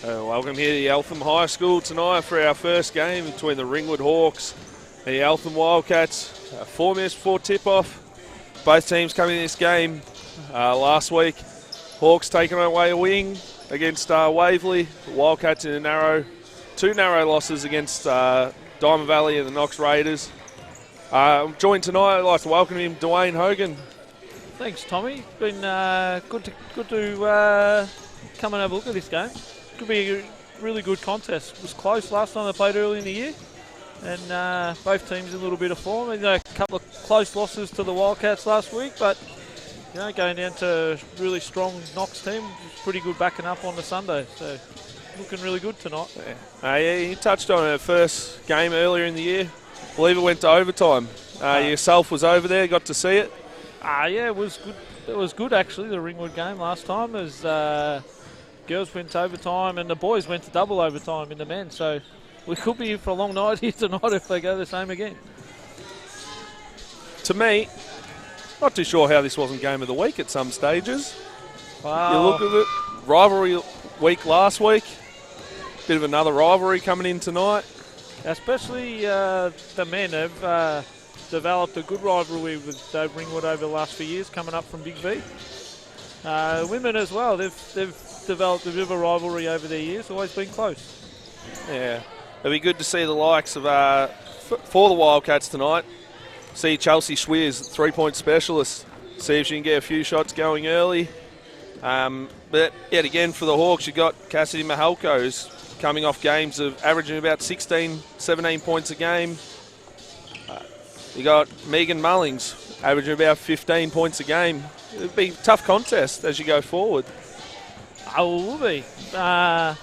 Welcome here to the Eltham High School tonight for our first game between the Ringwood Hawks and the Eltham Wildcats. 4 minutes before tip-off. Both teams coming in this game last week. Hawks taking away a wing against Waverley. The Wildcats in two narrow losses against Diamond Valley and the Knox Raiders. I'm joined tonight. I'd like to welcome him, Dwayne Hogan. Thanks, Tommy. It's been good to come and have a look at this game. Could be a really good contest. It was close last time they played early in the year, and both teams in a little bit of form. A couple of close losses to the Wildcats last week, but going down to a really strong Knox team, it's pretty good backing up on the Sunday. So looking really good tonight. Yeah, you touched on our first game earlier in the year. I believe it went to overtime. Yourself was over there, got to see it. Yeah, it was good. It was good actually. The Ringwood game last time as. Girls went to overtime and the boys went to double overtime in the men, so we could be in for a long night here tonight if they go the same again. To me, not too sure how this wasn't game of the week at some stages. Wow. You look at it, rivalry week last week, bit of another rivalry coming in tonight. Especially the men have developed a good rivalry with Ringwood over the last few years, coming up from Big V. Women as well, they've developed a bit of a rivalry over their years, always been close. Yeah, it'll be good to see the likes of, for the Wildcats tonight, see Chelsea Schweers, three-point specialist, see if she can get a few shots going early. But yet again for the Hawks, you've got Cassidy Mahalko, who's coming off games of averaging about 16, 17 points a game. You got Megan Mullings, averaging about 15 points a game. It'll be a tough contest as you go forward. Will be. Over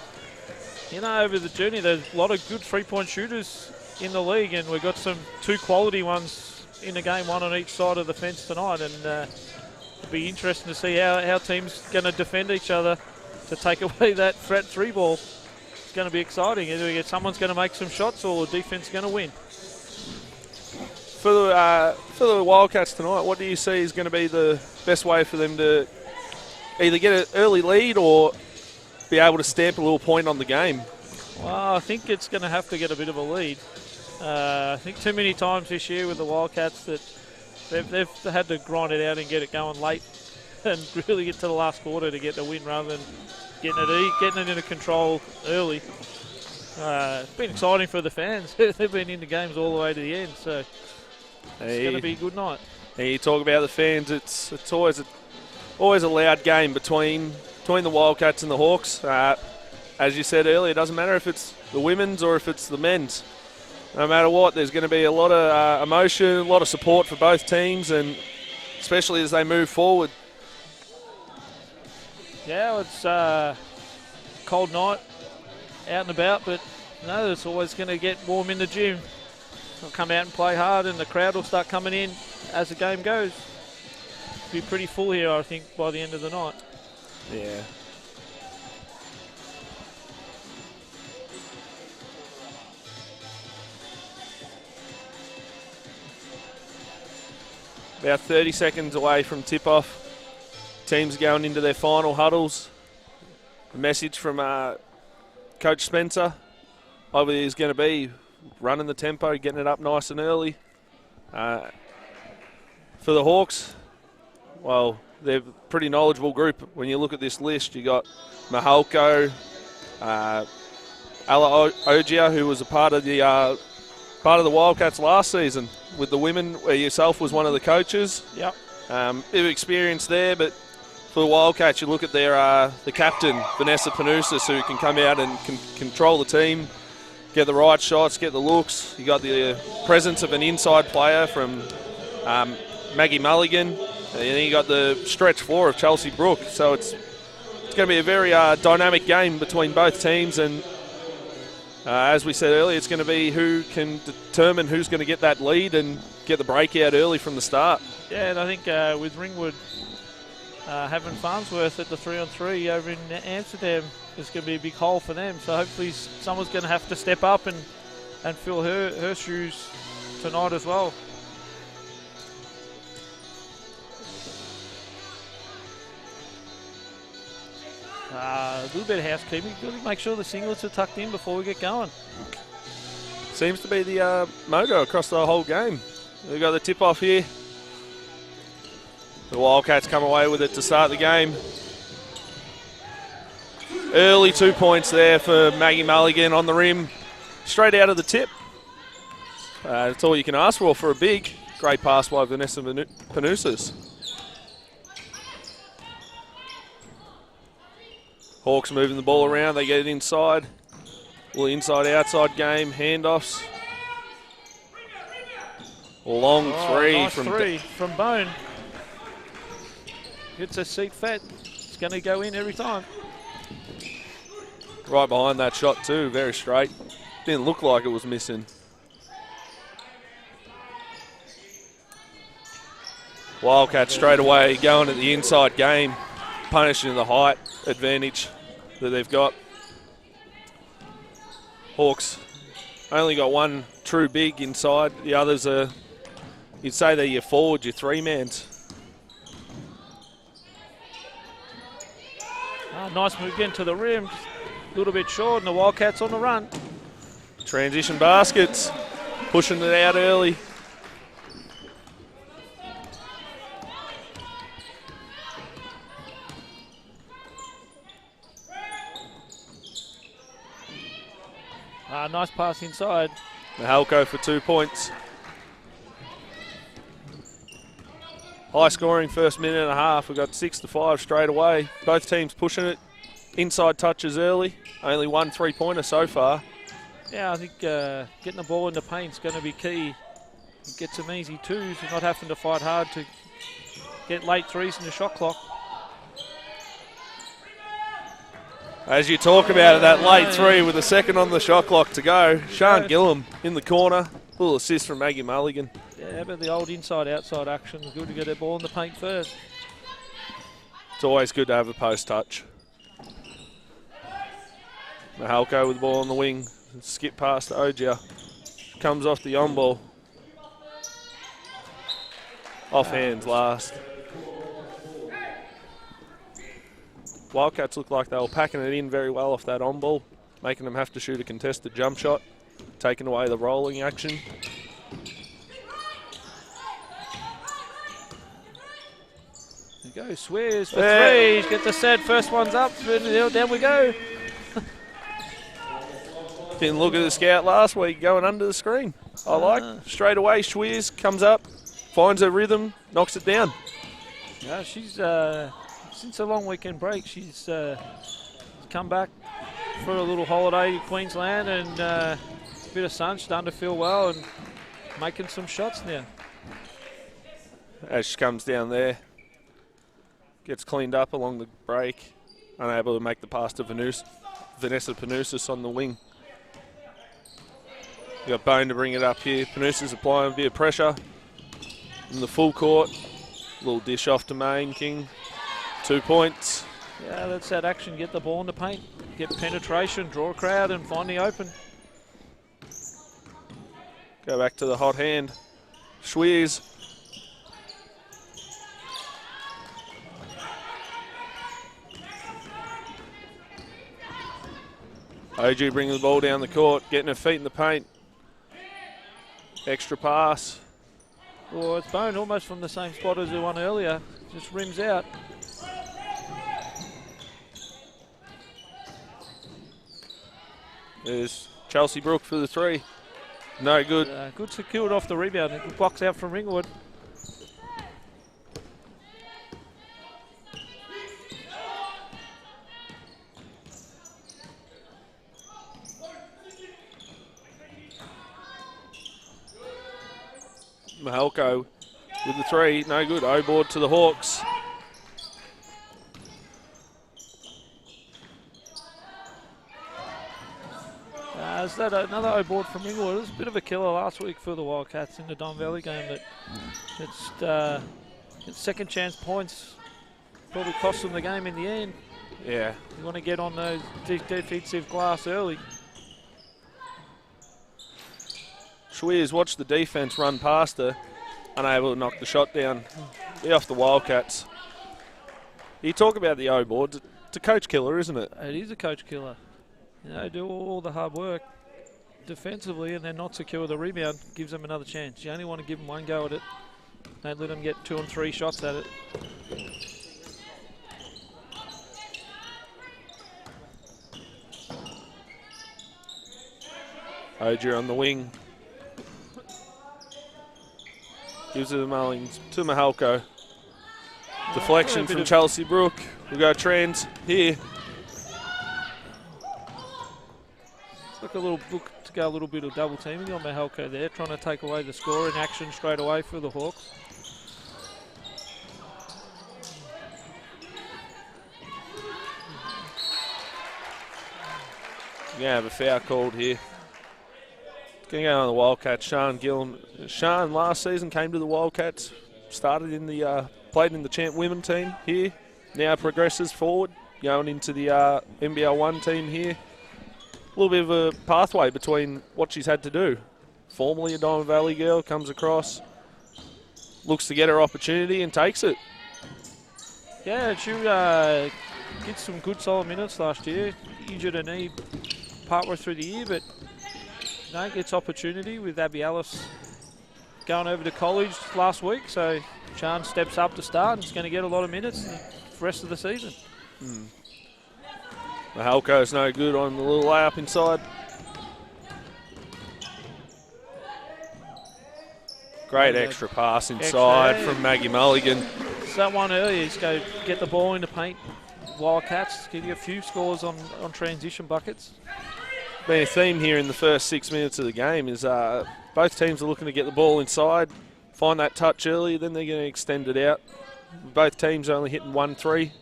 the journey, there's a lot of good three-point shooters in the league, and we've got two quality ones in the game, one on each side of the fence tonight, and it'll be interesting to see how teams going to defend each other to take away that threat three ball. It's going to be exciting. Either someone's going to make some shots or the defense is going to win. For the Wildcats tonight, what do you see is going to be the best way for them to either get an early lead or be able to stamp a little point on the game? Well, I think it's going to have to get a bit of a lead. I think too many times this year with the Wildcats that they've had to grind it out and get it going late and really get to the last quarter to get the win rather than getting it into control early. It's been exciting for the fans. They've been in the games all the way to the end, so it's going to be a good night. You talk about the fans, it's always a loud game between the Wildcats and the Hawks. As you said earlier, it doesn't matter if it's the women's or if it's the men's. No matter what, there's going to be a lot of emotion, a lot of support for both teams, and especially as they move forward. Yeah, it's a cold night out and about, but it's always going to get warm in the gym. They'll come out and play hard, and the crowd will start coming in as the game goes. Be pretty full here, I think, by the end of the night. Yeah. About 30 seconds away from tip-off. Teams going into their final huddles. The message from Coach Spencer obviously is going to be running the tempo, getting it up nice and early. For the Hawks, well, they're a pretty knowledgeable group. When you look at this list, you got Mahalko, Ala Ogia, who was a part of the Wildcats last season with the women, where yourself was one of the coaches. Yep. Bit of experience there, but for the Wildcats, you look at their the captain, Vanessa Panousis, who can come out and can control the team, get the right shots, get the looks. You got the presence of an inside player from Maggie Mulligan, and then you got the stretch floor of Chelsea Brook. So it's going to be a very dynamic game between both teams, and as we said earlier, it's going to be who can determine who's going to get that lead and get the breakout early from the start. Yeah, and I think with Ringwood having Farnsworth at the 3-on-3 over in Amsterdam is going to be a big hole for them. So hopefully someone's going to have to step up and and fill her shoes tonight as well. A little bit of housekeeping. Got to make sure the singlets are tucked in before we get going. Seems to be the mojo across the whole game. We've got the tip-off here. The Wildcats come away with it to start the game. Early 2 points there for Maggie Mulligan on the rim. Straight out of the tip. That's all you can ask for a big. Great pass by Vanessa Panousis. Hawks moving the ball around. They get it inside. Little inside-outside game. Handoffs. Long three, nice from Bone. Hits a seat fat. It's going to go in every time. Right behind that shot too. Very straight. Didn't look like it was missing. Wildcats straight away going at the inside game, punishing the height advantage that they've got. Hawks only got one true big inside. The others are, you'd say they're your forward, your three-mans. Nice move again to the rim. A little bit short, and the Wildcats on the run. Transition baskets, pushing it out early. Nice pass inside. Mahalko for 2 points. High scoring first minute and a half. We've got 6-5 straight away. Both teams pushing it. Inside touches early. Only one three-pointer so far. Yeah, I think getting the ball in the paint is going to be key. Get some easy twos and not having to fight hard to get late threes in the shot clock. As you talk about it, that late three with a second on the shot clock to go. Sean Gillum in the corner. Little assist from Maggie Mulligan. Yeah, but the old inside-outside action. Good to get the ball in the paint first. It's always good to have a post touch. Mahalko with the ball on the wing. Skip past to Ogia. Comes off the on-ball. Off hands last. Wildcats look like they were packing it in very well off that on-ball, making them have to shoot a contested jump shot, taking away the rolling action. There you go, Swears for three. Gets a set, first one's up, and down we go. Didn't look at the scout last week going under the screen. I like. Straight away, Schweers comes up, finds her rhythm, knocks it down. Yeah, she's since a long weekend break, she's come back for a little holiday in Queensland and a bit of sun, starting to feel well and making some shots now. As she comes down there, gets cleaned up along the break, unable to make the pass to Vanessa Panousis on the wing. You got Bone to bring it up here. Panousis applying a bit of pressure in the full court. Little dish off to Main King. 2 points. Yeah, that's that action. Get the ball in the paint, get penetration, draw a crowd, and find the open. Go back to the hot hand. Schweers. OG bringing the ball down the court, getting her feet in the paint. Extra pass. Oh, it's Bone almost from the same spot as the one earlier. Just rims out. There's Chelsea Brook for the three. No good. Good secured off the rebound. Good box out from Ringwood. Mahalko with the three. No good. O-board to the Hawks. Is that another O-board from Ringwood? It was a bit of a killer last week for the Wildcats in the Don Valley game. It's second chance points probably cost them the game in the end. Yeah. You want to get on those defensive glass early. Schweers watched the defence run past her, unable to knock the shot down. Be off the Wildcats. You talk about the O board. It's a coach killer, isn't it? It is a coach killer. You know, do all the hard work defensively and then not secure the rebound gives them another chance. You only want to give them one go at it. Don't let them get 2 and 3 shots at it. Ogier on the wing. Gives it to Mullings, to Mahalko. Deflection from Chelsea Brook. We go Trans here. It's like a little look to go a little bit of double teaming on Mahalko there, trying to take away the score in action straight away for the Hawks. We're going to have a foul called here. Going to go on the Wildcats. Sean Gillum. Sean last season came to the Wildcats, started in the played in the champ women team here. Now progresses forward, going into the NBL1 team here. A little bit of a pathway between what she's had to do. Formerly a Diamond Valley girl, comes across, looks to get her opportunity and takes it. Yeah, she gets some good solid minutes last year. Injured her knee partway through the year, but gets opportunity with Abby Alice going over to college last week. So Sean steps up to start and is going to get a lot of minutes the rest of the season. Mahalko's no good on the little layup inside. Great extra pass inside from Maggie Mulligan. It's that one earlier, just go get the ball in the paint. Wildcats give you a few scores on transition buckets. Been a theme here in the first 6 minutes of the game is both teams are looking to get the ball inside, find that touch early, then they're going to extend it out. Both teams only hitting 1-3.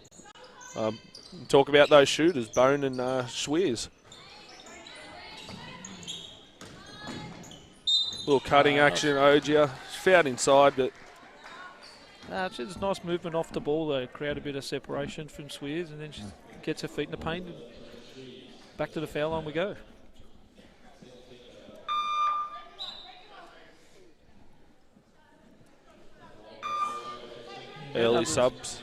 Talk about those shooters, Bone and Schweers. Little cutting action, Ogier. Fouled inside, but it's just nice movement off the ball though, create a bit of separation from Schweers, and then she gets her feet in the paint and back to the foul line we go. Early subs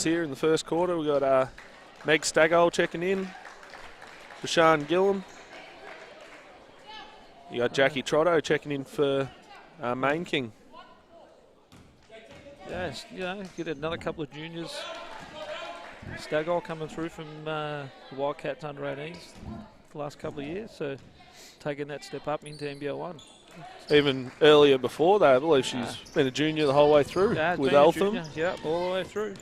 here in the first quarter. We've got Meg Stagall checking in for Sean Gillum. You got Jackie Trotto checking in for Main King. Yes, get another couple of juniors. Stagall coming through from the Wildcats under 18s the last couple of years, so taking that step up into NBL1. Even earlier before that, I believe she's been a junior the whole way through with Eltham. Yeah, all the way through.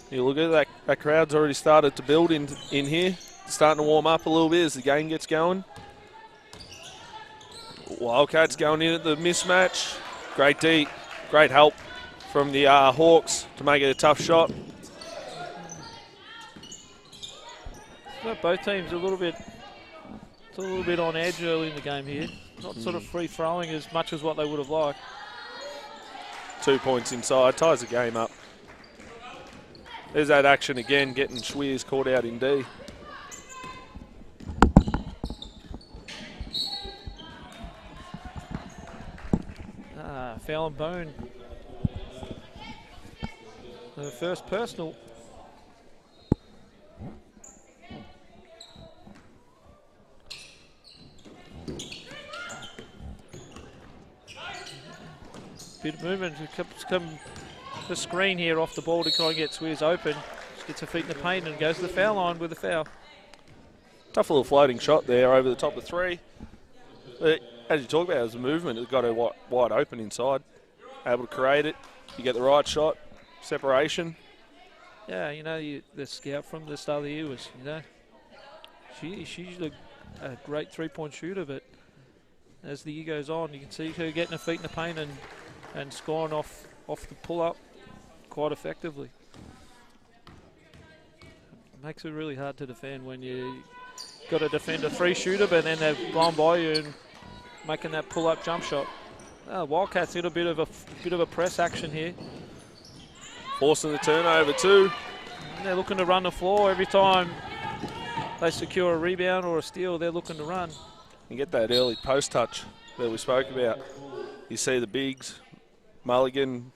You look at that crowd's already started to build in here. Starting to warm up a little bit as the game gets going. Wildcats going in at the mismatch. Great D, great help from the Hawks to make it a tough shot. Well, both teams a little bit on edge early in the game here. Not sort of free throwing as much as what they would have liked. 2 points inside, ties the game up. There's that action again, getting Schweers caught out in D. Foul and Bone. The first personal. Bit of movement. Come the screen here off the ball to try and get Schweers open. Just gets her feet in the paint and goes to the foul line with a foul. Tough little floating shot there over the top of three. But as you talk about, it was a movement. It got her wide open inside. Able to create it. You get the right shot. Separation. Yeah, the scout from the start of the year was, she's a great three-point shooter, but as the year goes on, you can see her getting her feet in the paint and scoring off the pull-up quite effectively. It makes it really hard to defend when you got to defend a three shooter, but then they've gone by you and making that pull-up jump shot. Wildcats get a bit of a press action here. Forcing the turnover too. And they're looking to run the floor every time they secure a rebound or a steal. They're looking to run. You get that early post touch that we spoke about. You see the bigs, Mulligan,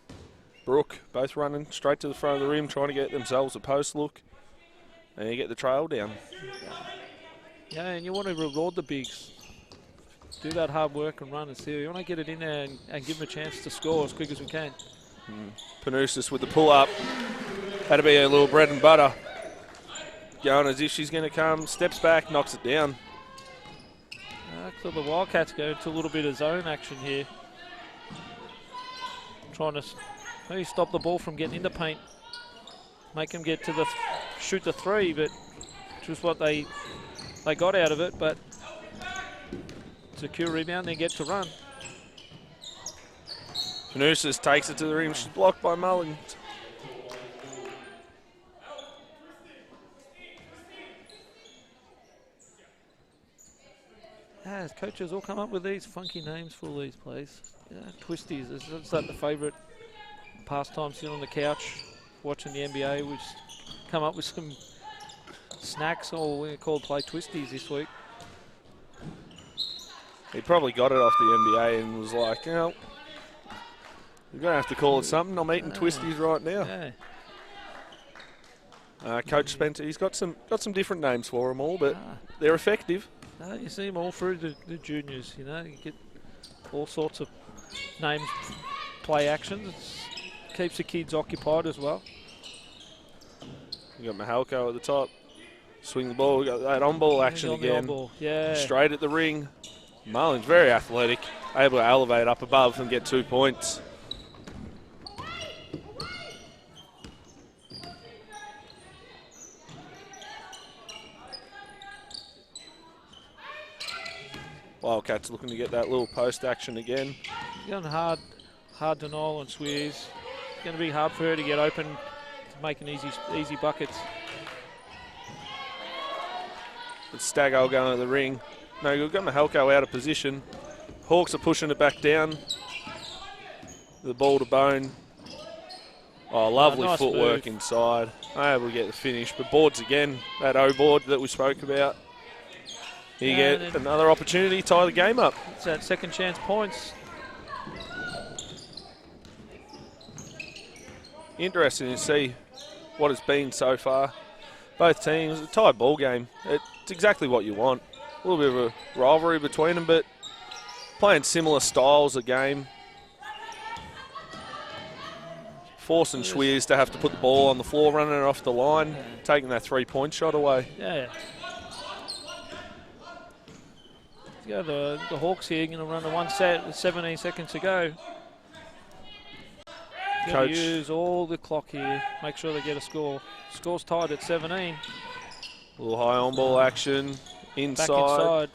Brooke, both running straight to the front of the rim, trying to get themselves a post look. And you get the trail down. Yeah, and you want to reward the bigs. Do that hard work and run and see. You want to get it in there and give them a chance to score as quick as we can. Panousis with the pull-up. That'll be a little bread and butter. Going as if she's going to come, steps back, knocks it down. So the Wildcats go into a little bit of zone action here. Trying to maybe stop the ball from getting in the paint. Make them get to shoot the three, but just what they got out of it, but secure rebound, then get to run. Panousis takes it to the rim. She's blocked by Mulligan. Coaches all come up with these funky names for all these plays. Twisties, is that the favourite pastime, sitting on the couch watching the NBA? We just come up with some snacks, or we're called play twisties this week. He probably got it off the NBA and was like, you know, we're going to have to call it something. I'm eating twisties right now. Yeah. Coach Spencer, he's got some different names for them all, but they're effective. You see them all through the juniors, you know. You get all sorts of names, play actions. It keeps the kids occupied as well. You got Mahalko at the top. Swing the ball. We got that on-ball action again. On-ball. Yeah. Straight at the ring. Marlin's very athletic, able to elevate up above and get 2 points. Wildcats looking to get that little post action again. Going hard denial on Swears. It's going to be hard for her to get open, to making easy buckets. It's Staggo going to the ring. No, you've got Mahalko out of position. Hawks are pushing it back down. The ball to Bone. Oh, lovely nice footwork move inside. Able to get the finish, but boards again. That O board that we spoke about. You get another opportunity to tie the game up. It's that second chance points. Interesting to see what it's been so far. Both teams, a tight ball game. It's exactly what you want. A little bit of a rivalry between them, but playing similar styles of game. Forcing Schweers to have to put the ball on the floor, running it off the line, taking that three-point shot away. Yeah. Yeah, the Hawks here going to run the one set with 17 seconds to go. Going to use all the clock here, make sure they get a score. Score's tied at 17. A little high on-ball action, inside. Back inside.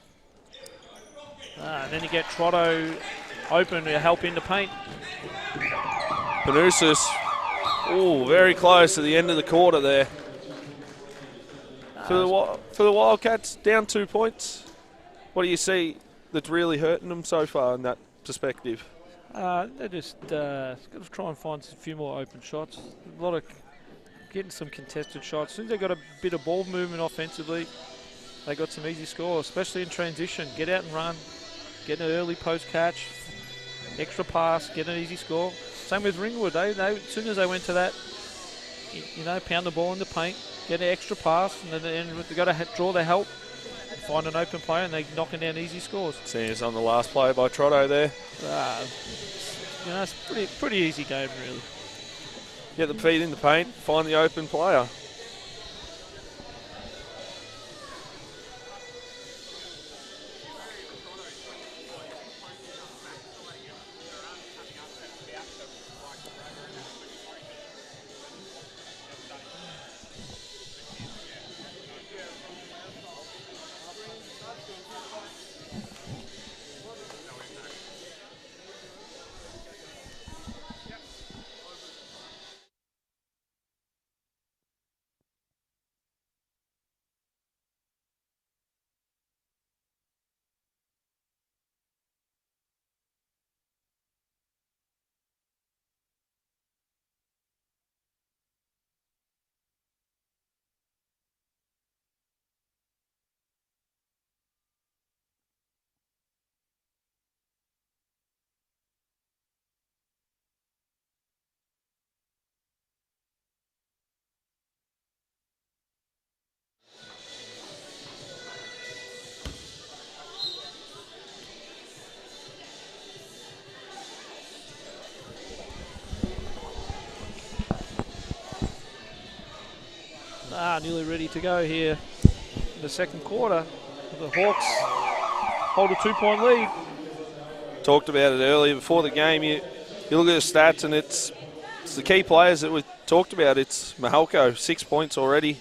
And then you get Trotto open to help in the paint. Panousis, very close to the end of the quarter there. For the Wildcats, down 2 points. What do you see that's really hurting them so far in that perspective? They're just got to try and find a few more open shots. A lot of getting some contested shots. As soon as they got a bit of ball movement offensively, they got some easy scores, especially in transition. Get out and run, get an early post catch, extra pass, get an easy score. Same with Ringwood. They as soon as they went to that, pound the ball in the paint, get an extra pass, and then they've got to draw their help. Find an open player and they're knocking down easy scores. Seeing us on the last play by Trotto there. It's pretty easy game really. Get the feet in the paint, find the open player. Nearly ready to go here in the second quarter. The Hawks hold a 2-point lead. Talked about it earlier before the game. You look at the stats, and it's the key players that we talked about. It's Mahalko, 6 points already.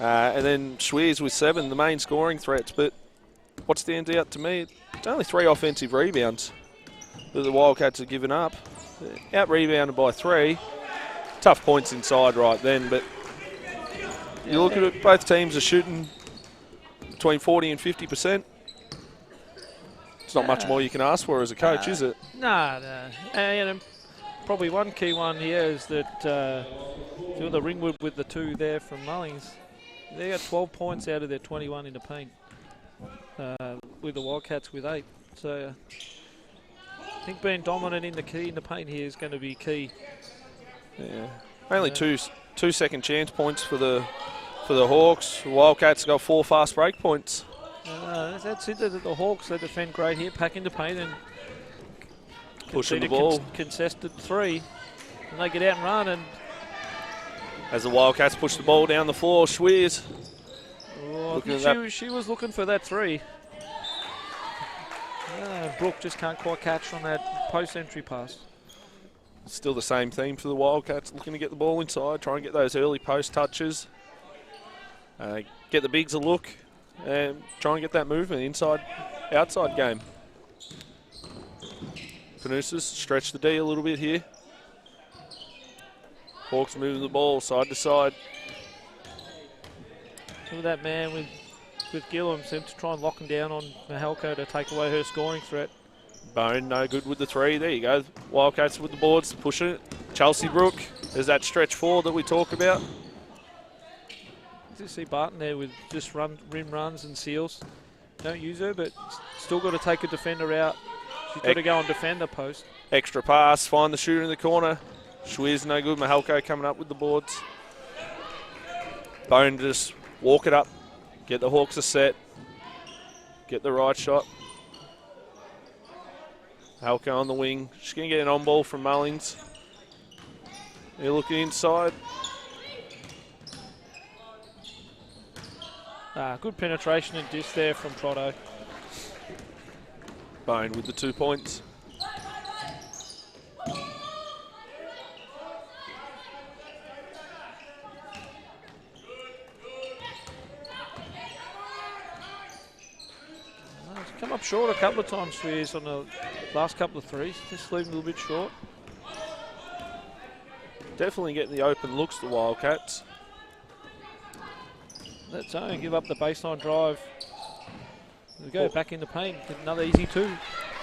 And then Schweers with 7, the main scoring threats. But what stands out to me, it's only 3 offensive rebounds that the Wildcats have given up. Out-rebounded by 3. Tough points inside right then, but you look at it, both teams are shooting between 40 and 50%. It's not much more you can ask for as a coach, is it? No. And probably one key one here is that doing the Ringwood with the 2 there from Mullings, they got 12 points out of their 21 in the paint, with the Wildcats with 8. So I think being dominant in the paint here is going to be key. Yeah, only two second chance points for the Hawks. The Wildcats got 4 fast break points. That's it. The Hawks, they defend great here, pack in the paint and pushing the ball. Contested 3, and they get out and run. And as the Wildcats push the ball down the floor, Schweers. I think she was looking for that 3. Brooke just can't quite catch on that post-entry pass. Still the same theme for the Wildcats, looking to get the ball inside, try and get those early post touches, get the bigs a look, and try and get that movement inside-outside game. Panusas stretch the D a little bit here. Hawks moving the ball side to side. Look at that man with Gillum, seemed to try and lock him down on Mahalko to take away her scoring threat. Bone no good with the 3. There you go. Wildcats with the boards, pushing it. Chelsea Brooke, there's that stretch 4 that we talk about. You see Barton there with just rim runs and seals. Don't use her, but still got to take a defender out. She's got to go and defend the post. Extra pass, find the shooter in the corner. Schweers no good. Mahalko coming up with the boards. Bone just walk it up, get the Hawks a set, get the right shot. Mahalko on the wing. She's going to get an on ball from Mullings. They're looking inside. Good penetration and dish there from Trotto. Bone with the 2 points. He's come up short a couple of times, Swears, on the last couple of 3s. Just leaving a little bit short. Definitely getting the open looks, the Wildcats. That's only give up the baseline drive. We go back in the paint, get another easy 2.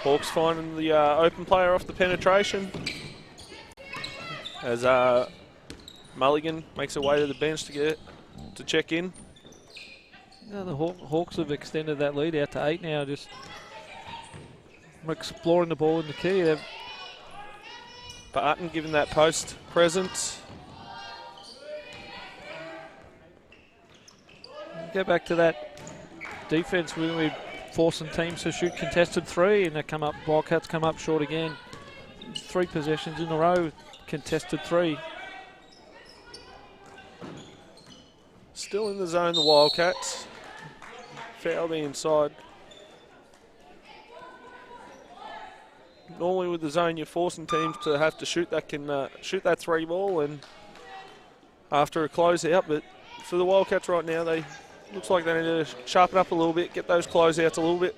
Hawks finding the open player off the penetration. As Mulligan makes her way to the bench to check in. The Hawks have extended that lead out to 8 now, just exploring the ball in the key. Barton giving that post presence. Go back to that defense when we're forcing teams to shoot contested 3, and they come up. Wildcats come up short again. 3 possessions in a row, contested 3. Still in the zone, the Wildcats. Foul the inside. Normally with the zone, you're forcing teams to have to shoot that 3 ball, and after a closeout. But for the Wildcats right now, they looks like they need to sharpen up a little bit, get those closeouts a little bit.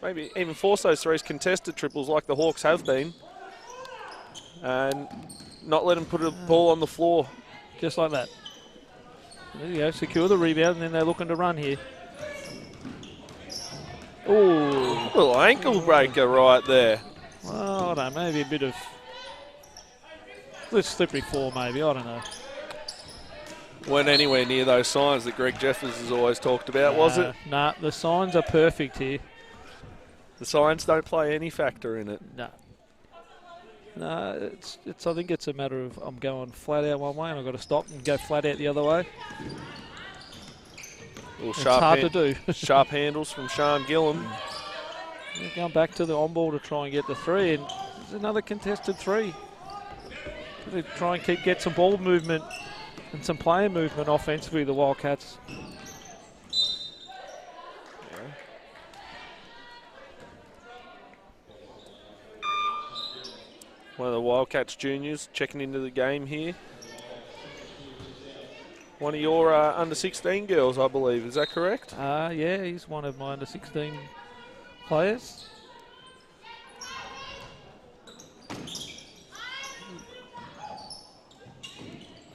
Maybe even force those 3s contested triples like the Hawks have been, and not let them put a ball on the floor. Just like that. There you go, secure the rebound, and then they're looking to run here. Ooh, little ankle breaker right there. Well, I don't know, maybe a bit of slippery 4 maybe, I don't know. Weren't anywhere near those signs that Greg Jeffers has always talked about, was it? Nah, the signs are perfect here. The signs don't play any factor in it. No, I think it's a matter of I'm going flat out one way and I've got to stop and go flat out the other way. It's hard to do. Sharp handles from Sean Gillum. Going back to the on ball to try and get the 3, and there's another contested 3. To try and get some ball movement and some player movement offensively, the Wildcats. One of the Wildcats juniors checking into the game here. One of your under-16 girls, I believe. Is that correct? Yeah, he's one of my under-16 players.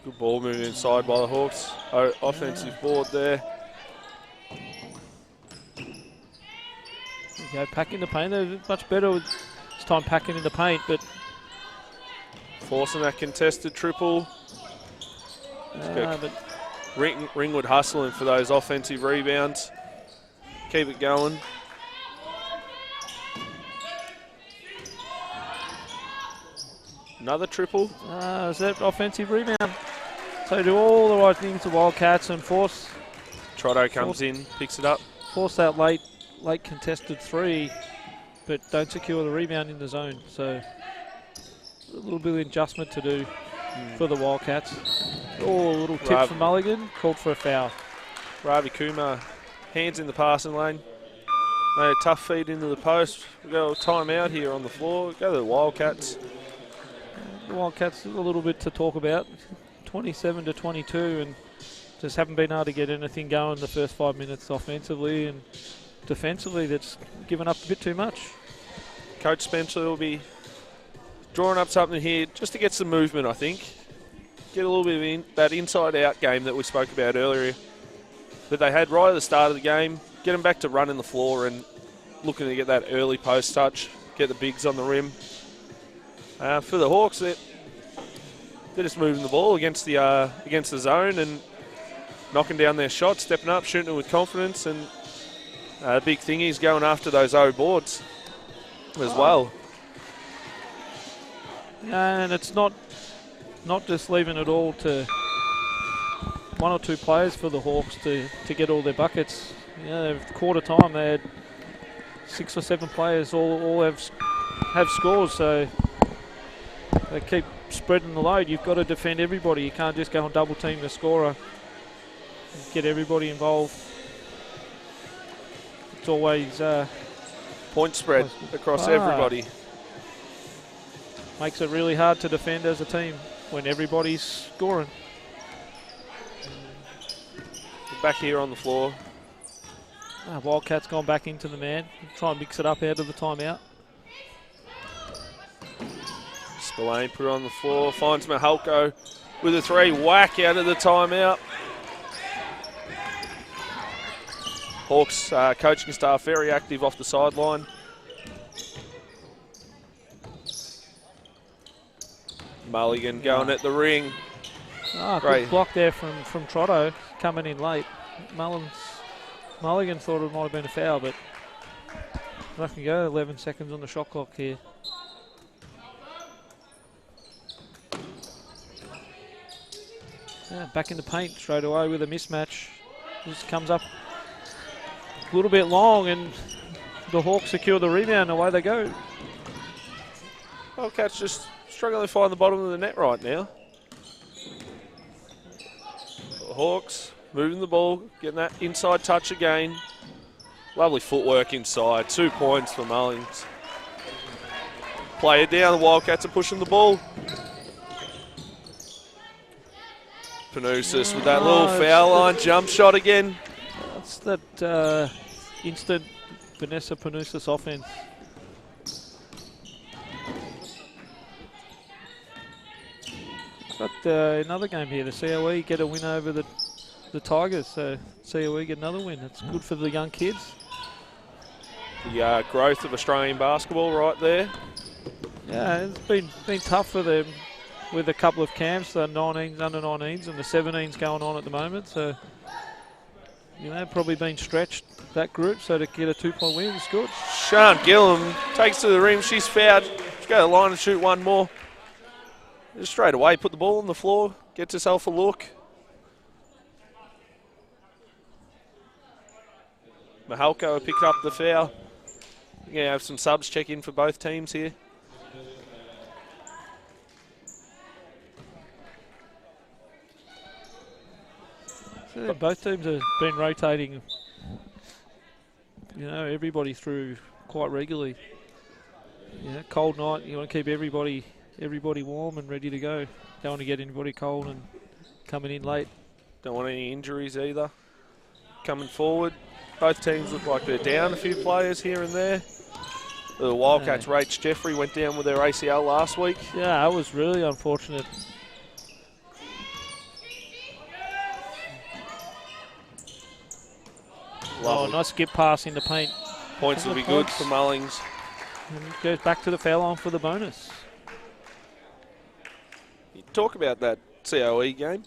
Good ball moving inside by the Hawks. Offensive board there. There you go, packing the paint. They're much better with this time packing in the paint, but Forcing that contested triple. but Ringwood hustling for those offensive rebounds. Keep it going. Another triple. is that offensive rebound? So do all the right things, the Wildcats, and force Trotto comes in, picks it up. that late contested three, but don't secure the rebound in the zone. So a little bit of adjustment to do for the Wildcats. Oh, a little tip from Mulligan, called for a foul. Ravi Kumar, hands in the passing lane. Made a tough feed into the post. We've got a timeout here on the floor. Go to the Wildcats. The Wildcats, a little bit to talk about. 27-22, and just haven't been able to get anything going the first 5 minutes offensively, and defensively that's given up a bit too much. Coach Spencer will be drawing up something here just to get some movement, I think. Get a little bit of that inside-out game that we spoke about earlier that they had right at the start of the game. Get them back to running the floor and looking to get that early post touch, get the bigs on the rim. For the Hawks, they're just moving the ball against the zone and knocking down their shots, stepping up, shooting it with confidence, and the big thing is going after those O boards as well. And it's not just leaving it all to one or two players for the Hawks to get all their buckets. You know, quarter time they had 6 or 7 players all have scores, so they keep spreading the load. You've got to defend everybody. You can't just go and double team the scorer. Get everybody involved. It's always point spread across everybody. Makes it really hard to defend as a team when everybody's scoring. Back here on the floor. Wildcats gone back into the man. Try and mix it up out of the timeout. Spillane put it on the floor. Finds Mahalko with a 3. Whack out of the timeout. Hawks coaching staff very active off the sideline. Mulligan going at the ring. Good block there from Trotto, coming in late. Mulligan thought it might have been a foul, but I can go. 11 seconds on the shot clock here. Back in the paint straight away with a mismatch. Just comes up a little bit long, and the Hawks secure the rebound. Away they go. Wildcats just struggling to find the bottom of the net right now. The Hawks moving the ball, getting that inside touch again. Lovely footwork inside. 2 points for Mullins. Play it down. The Wildcats are pushing the ball. Panousis with that little foul line jump shot again. That's that instant Vanessa Panousis offense. Got another game here. The COE get a win over the Tigers, so COE get another win. It's good for the young kids. The growth of Australian basketball right there. Yeah, it's been tough for them with a couple of camps, the 19s, under 19s, and the 17s going on at the moment. So, you know, probably been stretched, that group, so to get a 2-point win is good. Sian Gillum takes to the rim. She's fouled. She's got to the line and shoot one more. Just straight away, put the ball on the floor, gets herself a look. Mahalko picked up the foul. We're going to have some subs check in for both teams here. So both teams have been rotating, everybody through quite regularly. Cold night, you want to keep everybody warm and ready to go. Don't want to get anybody cold and coming in late. Don't want any injuries either. Coming forward, both teams look like they're down a few players here and there. The Wildcats, Rach Jeffrey, went down with their ACL last week. Yeah, that was really unfortunate. Lovely. Nice skip pass in the paint. Points will be good for Mullings. And goes back to the foul line for the bonus. You talk about that COE game.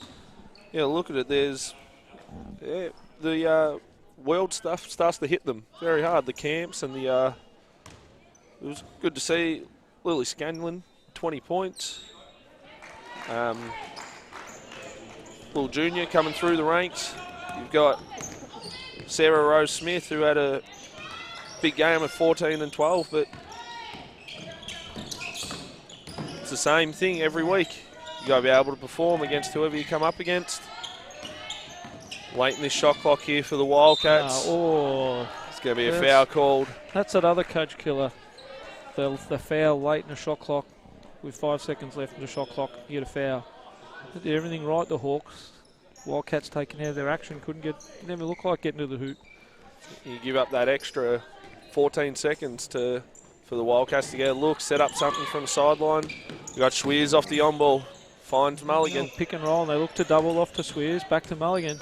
Yeah, look at it. There's the world stuff starts to hit them very hard. The camps and the it was good to see Lily Scanlon, 20 points. Little junior coming through the ranks. You've got Sarah Rose Smith, who had a big game of 14 and 12, but it's the same thing every week. You got to be able to perform against whoever you come up against. Late in this shot clock here for the Wildcats. It's going to be a foul called. That's another coach killer. The foul late in the shot clock with 5 seconds left in the shot clock. You get a foul. They did everything right, the Hawks. Wildcats taking out of their action. Never looked like getting to the hoop. You give up that extra 14 seconds for the Wildcats to get a look, set up something from the sideline. You got Schweers off the on ball, finds Mulligan. Pick and roll, and they look to double off to Schweers, back to Mulligan.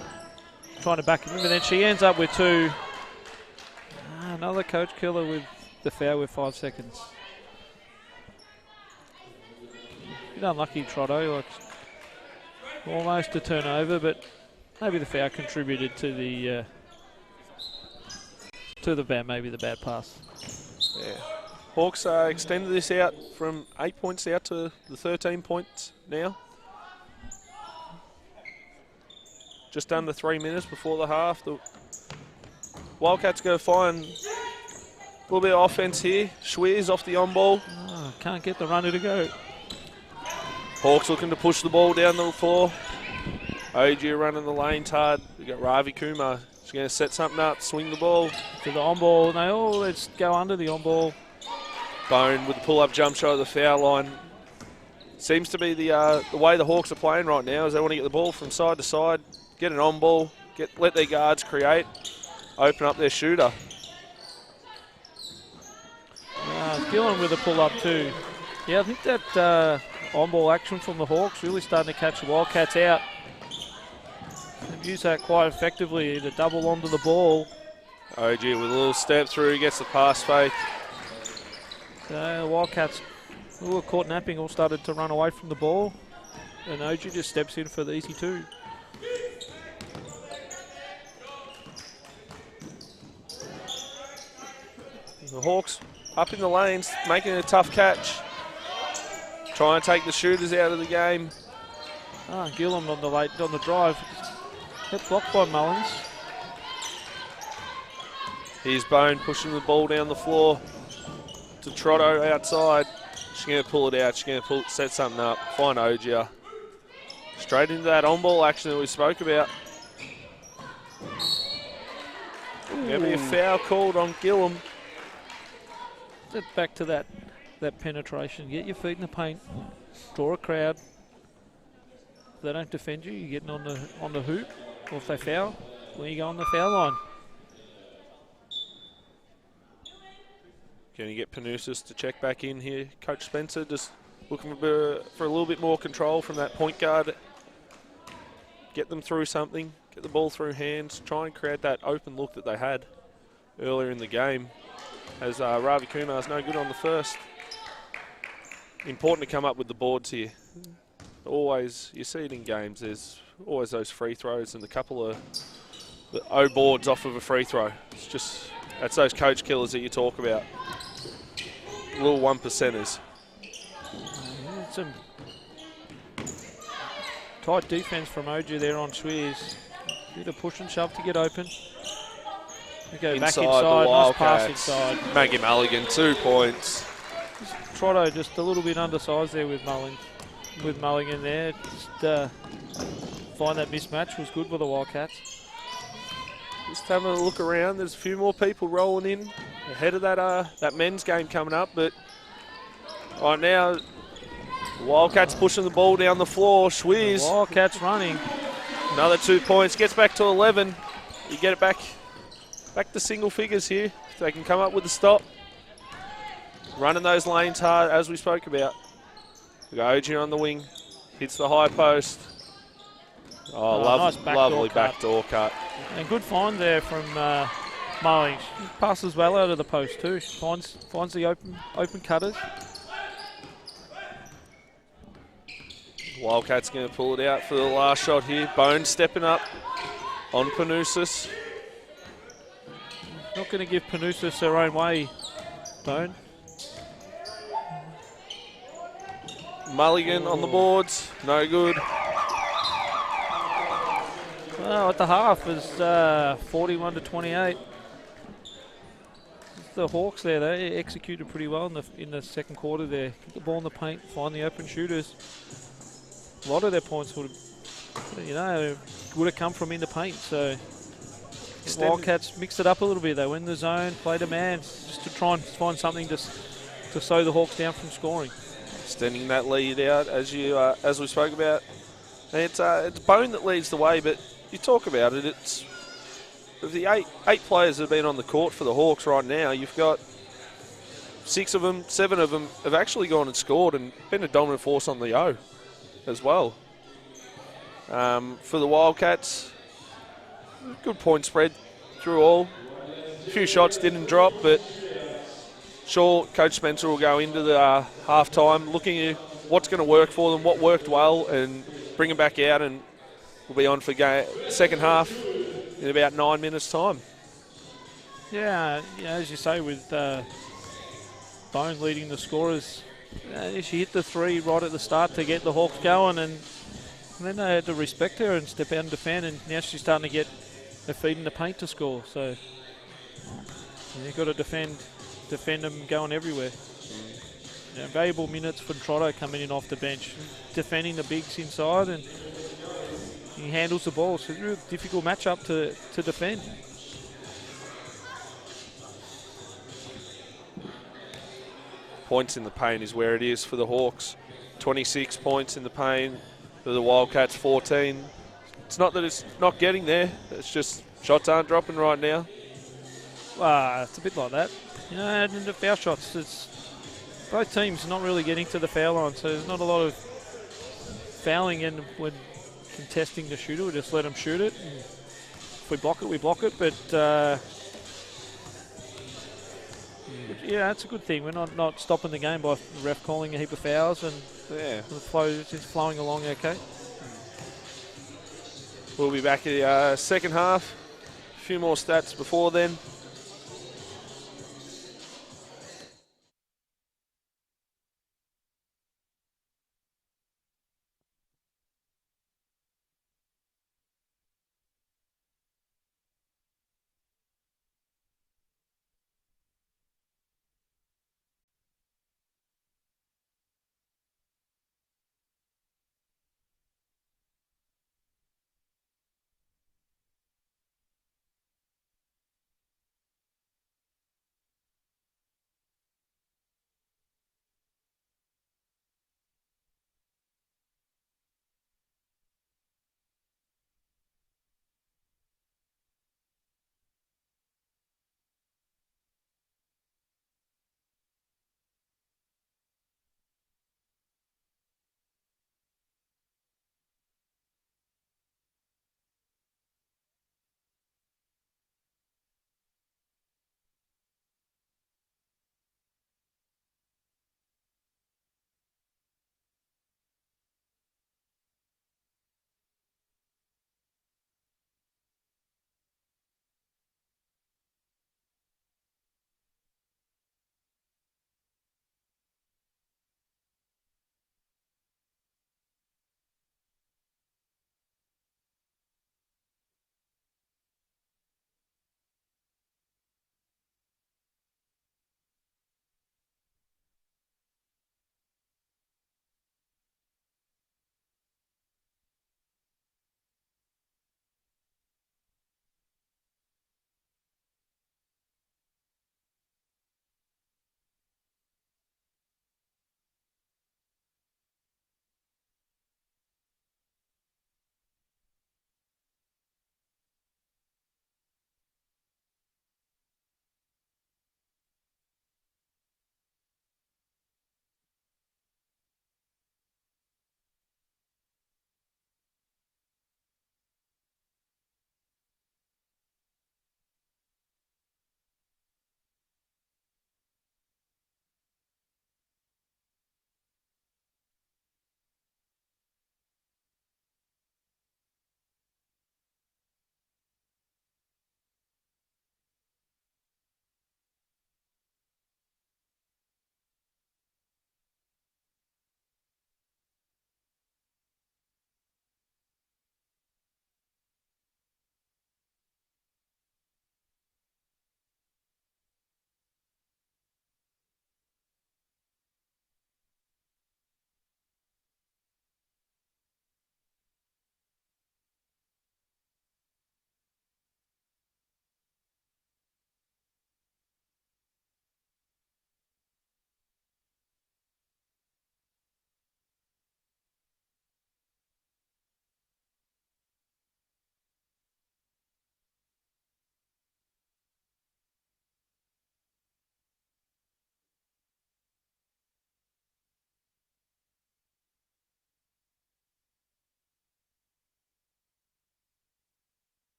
Trying to back him in, but then she ends up with two. Another coach killer with the foul with 5 seconds. Bit unlucky, Trotto. Almost a turnover, but maybe the foul contributed to the bad pass. Yeah. Hawks extended this out from 8 points out to the 13 points now. Just under 3 minutes before the half. The Wildcats go find a little bit of offense here. Schweers off the on ball. Can't get the runner to go. Hawks looking to push the ball down the floor. OG running the lanes hard. We've got Ravi Kumar. She's going to set something up, swing the ball. To the on ball. Let's go under the on ball. Bone with the pull-up jump shot at the foul line. Seems to be the way the Hawks are playing right now is they want to get the ball from side to side, get an on ball, let their guards create, open up their shooter. Gillen with a pull-up too. Yeah, I think that on-ball action from the Hawks really starting to catch the Wildcats out. They've used that quite effectively to double onto the ball. OG with a little step through, gets the pass fake. The Wildcats, who were caught napping, all started to run away from the ball. And OG just steps in for the easy two. The Hawks up in the lanes, making a tough catch. Trying to take the shooters out of the game. Gillam on the drive. Get blocked by Mullins. Here's Bone pushing the ball down the floor to Trotto outside. She's going to pull it out. She's going to set something up. Find Ogier. Straight into that on-ball action that we spoke about. Going to be a foul called on Gillam. Get back to that penetration. Get your feet in the paint. Draw a crowd. If they don't defend you, you're getting on the hoop. Or if they foul, when you go on the foul line. Can you get Panousis to check back in here? Coach Spencer just looking for a little bit more control from that point guard. Get them through something. Get the ball through hands. Try and create that open look that they had earlier in the game. As Ravi Kumar is no good on the first. Important to come up with the boards here. Always, you see it in games, there's always those free throws and a couple of the O boards off of a free throw. It's just, that's those coach killers that you talk about. Little 1%ers. Some tight defense from OG there on Schweers. Bit of push and shove to get open. We go back inside, nice pass inside. Maggie Mulligan, 2 points. Trotto just a little bit undersized there with Mulligan there. Just find that mismatch was good for the Wildcats. Just having a look around. There's a few more people rolling in ahead of that men's game coming up. But right now, the Wildcats pushing the ball down the floor. Schwiz. Wildcats running. Another 2 points. Gets back to 11. You get it back to single figures here. If they can come up with a stop. Running those lanes hard, as we spoke about. We got Ogier on the wing. Hits the high post. Nice lovely backdoor cut. And good find there from Moe. She passes well out of the post too. She finds the open cutters. Wildcats going to pull it out for the last shot here. Bone stepping up on Panousis. Not going to give Panousis her own way, Bone. Mulligan on the boards, no good. Well, at the half is 41-28. The Hawks there, they executed pretty well in the second quarter there. Get the ball in the paint, find the open shooters. A lot of their points would have come from in the paint. So the Wildcats mixed it up a little bit. They went in the zone, played a man, just to try and find something to slow the Hawks down from scoring. Extending that lead out as we spoke about. It's Bone that leads the way, but you talk about it. It's of the eight players that have been on the court for the Hawks right now. You've got 6 of them, 7 of them have actually gone and scored and been a dominant force on the O as well. For the Wildcats, good point spread through all. A few shots didn't drop, but sure, Coach Spencer will go into the half-time looking at what's going to work for them, what worked well, and bring them back out, and we'll be on for second half in about 9 minutes' time. Yeah, as you say, with Bone leading the scorers, she hit the 3 right at the start to get the Hawks going, and then they had to respect her and step out and defend, and now she's starting to get her feet in the paint to score. So you've got to defend them going everywhere. Valuable minutes for Trotto coming in off the bench, defending the bigs inside, and he handles the ball. So it's a real difficult matchup to defend. Points in the paint is where it is for the Hawks. 26 points in the paint for the Wildcats, 14. It's not that it's not getting there. It's just shots aren't dropping right now. It's a bit like that. And the foul shots, it's both teams not really getting to the foul line, so there's not a lot of fouling in when contesting the shooter. We just let them shoot it. And if we block it, we block it. But yeah, that's a good thing. We're not stopping the game by the ref calling a heap of fouls, and the flow is flowing along okay. We'll be back at the second half. A few more stats before then.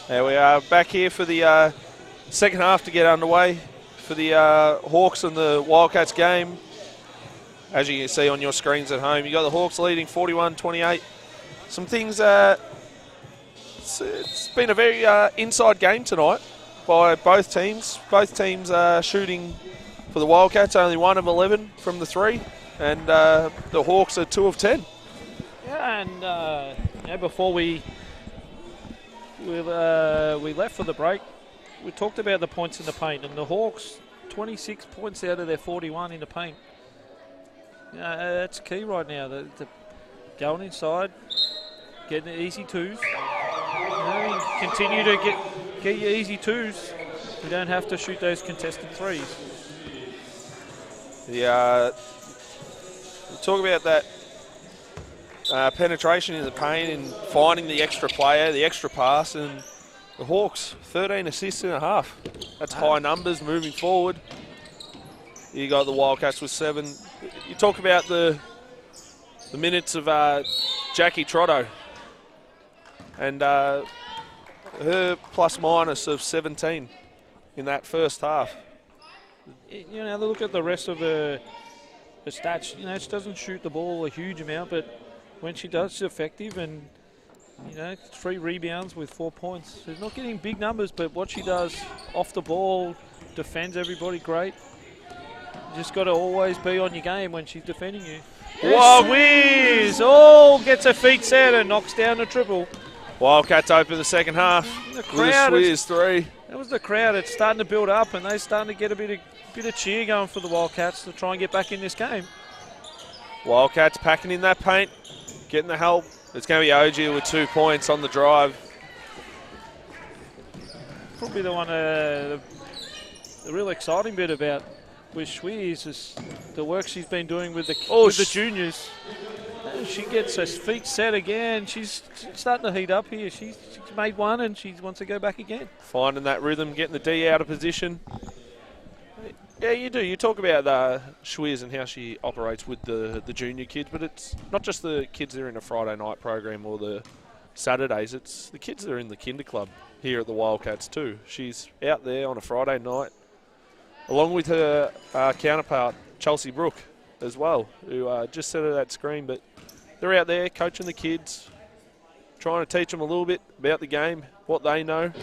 There we are, back here for the second half to get underway for the Hawks and the Wildcats game. As you can see on your screens at home, you got the Hawks leading 41-28. Some things, it's been a very inside game tonight by both teams. Both teams shooting for the Wildcats, only 1 of 11 from the 3, and the Hawks are 2 of 10. Yeah, and before we left for the break, we talked about the points in the paint, and the Hawks 26 points out of their 41 in the paint. That's key right now. The going inside, getting the easy twos. You continue to get your easy twos. You don't have to shoot those contested threes. Yeah, talk about that penetration in the paint and finding the extra player, the extra pass, and the Hawks 13 assists in a half. That's high numbers moving forward. You got the Wildcats with 7. You talk about the minutes of Jackie Trotto and her plus minus of 17 in that first half. You know, look at the rest of the stats. You know, she doesn't shoot the ball a huge amount, but when she does, she's effective, and 3 rebounds with 4 points. She's not getting big numbers, but what she does off the ball, defends everybody great. You just got to always be on your game when she's defending you. Whoa, Swiz! Oh, gets her feet set and knocks down the triple. Wildcats open the second half The crowd with a Swiz 3. That was the crowd. It's starting to build up, and they're starting to get a bit of cheer going for the Wildcats to try and get back in this game. Wildcats packing in that paint, getting the help. It's going to be OG with 2 points on the drive. Probably the one, the real exciting bit about with Swiz is the work she's been doing with the juniors. She gets her feet set again. She's starting to heat up here. She's made one and she wants to go back again. Finding that rhythm, getting the D out of position. Yeah, you do. You talk about Schwiz and how she operates with the junior kids, but it's not just the kids that are in a Friday night program or the Saturdays. It's the kids that are in the kinder club here at the Wildcats too. She's out there on a Friday night, along with her counterpart, Chelsea Brooke, as well, who just set her that screen. But they're out there coaching the kids, trying to teach them a little bit about the game, what they know.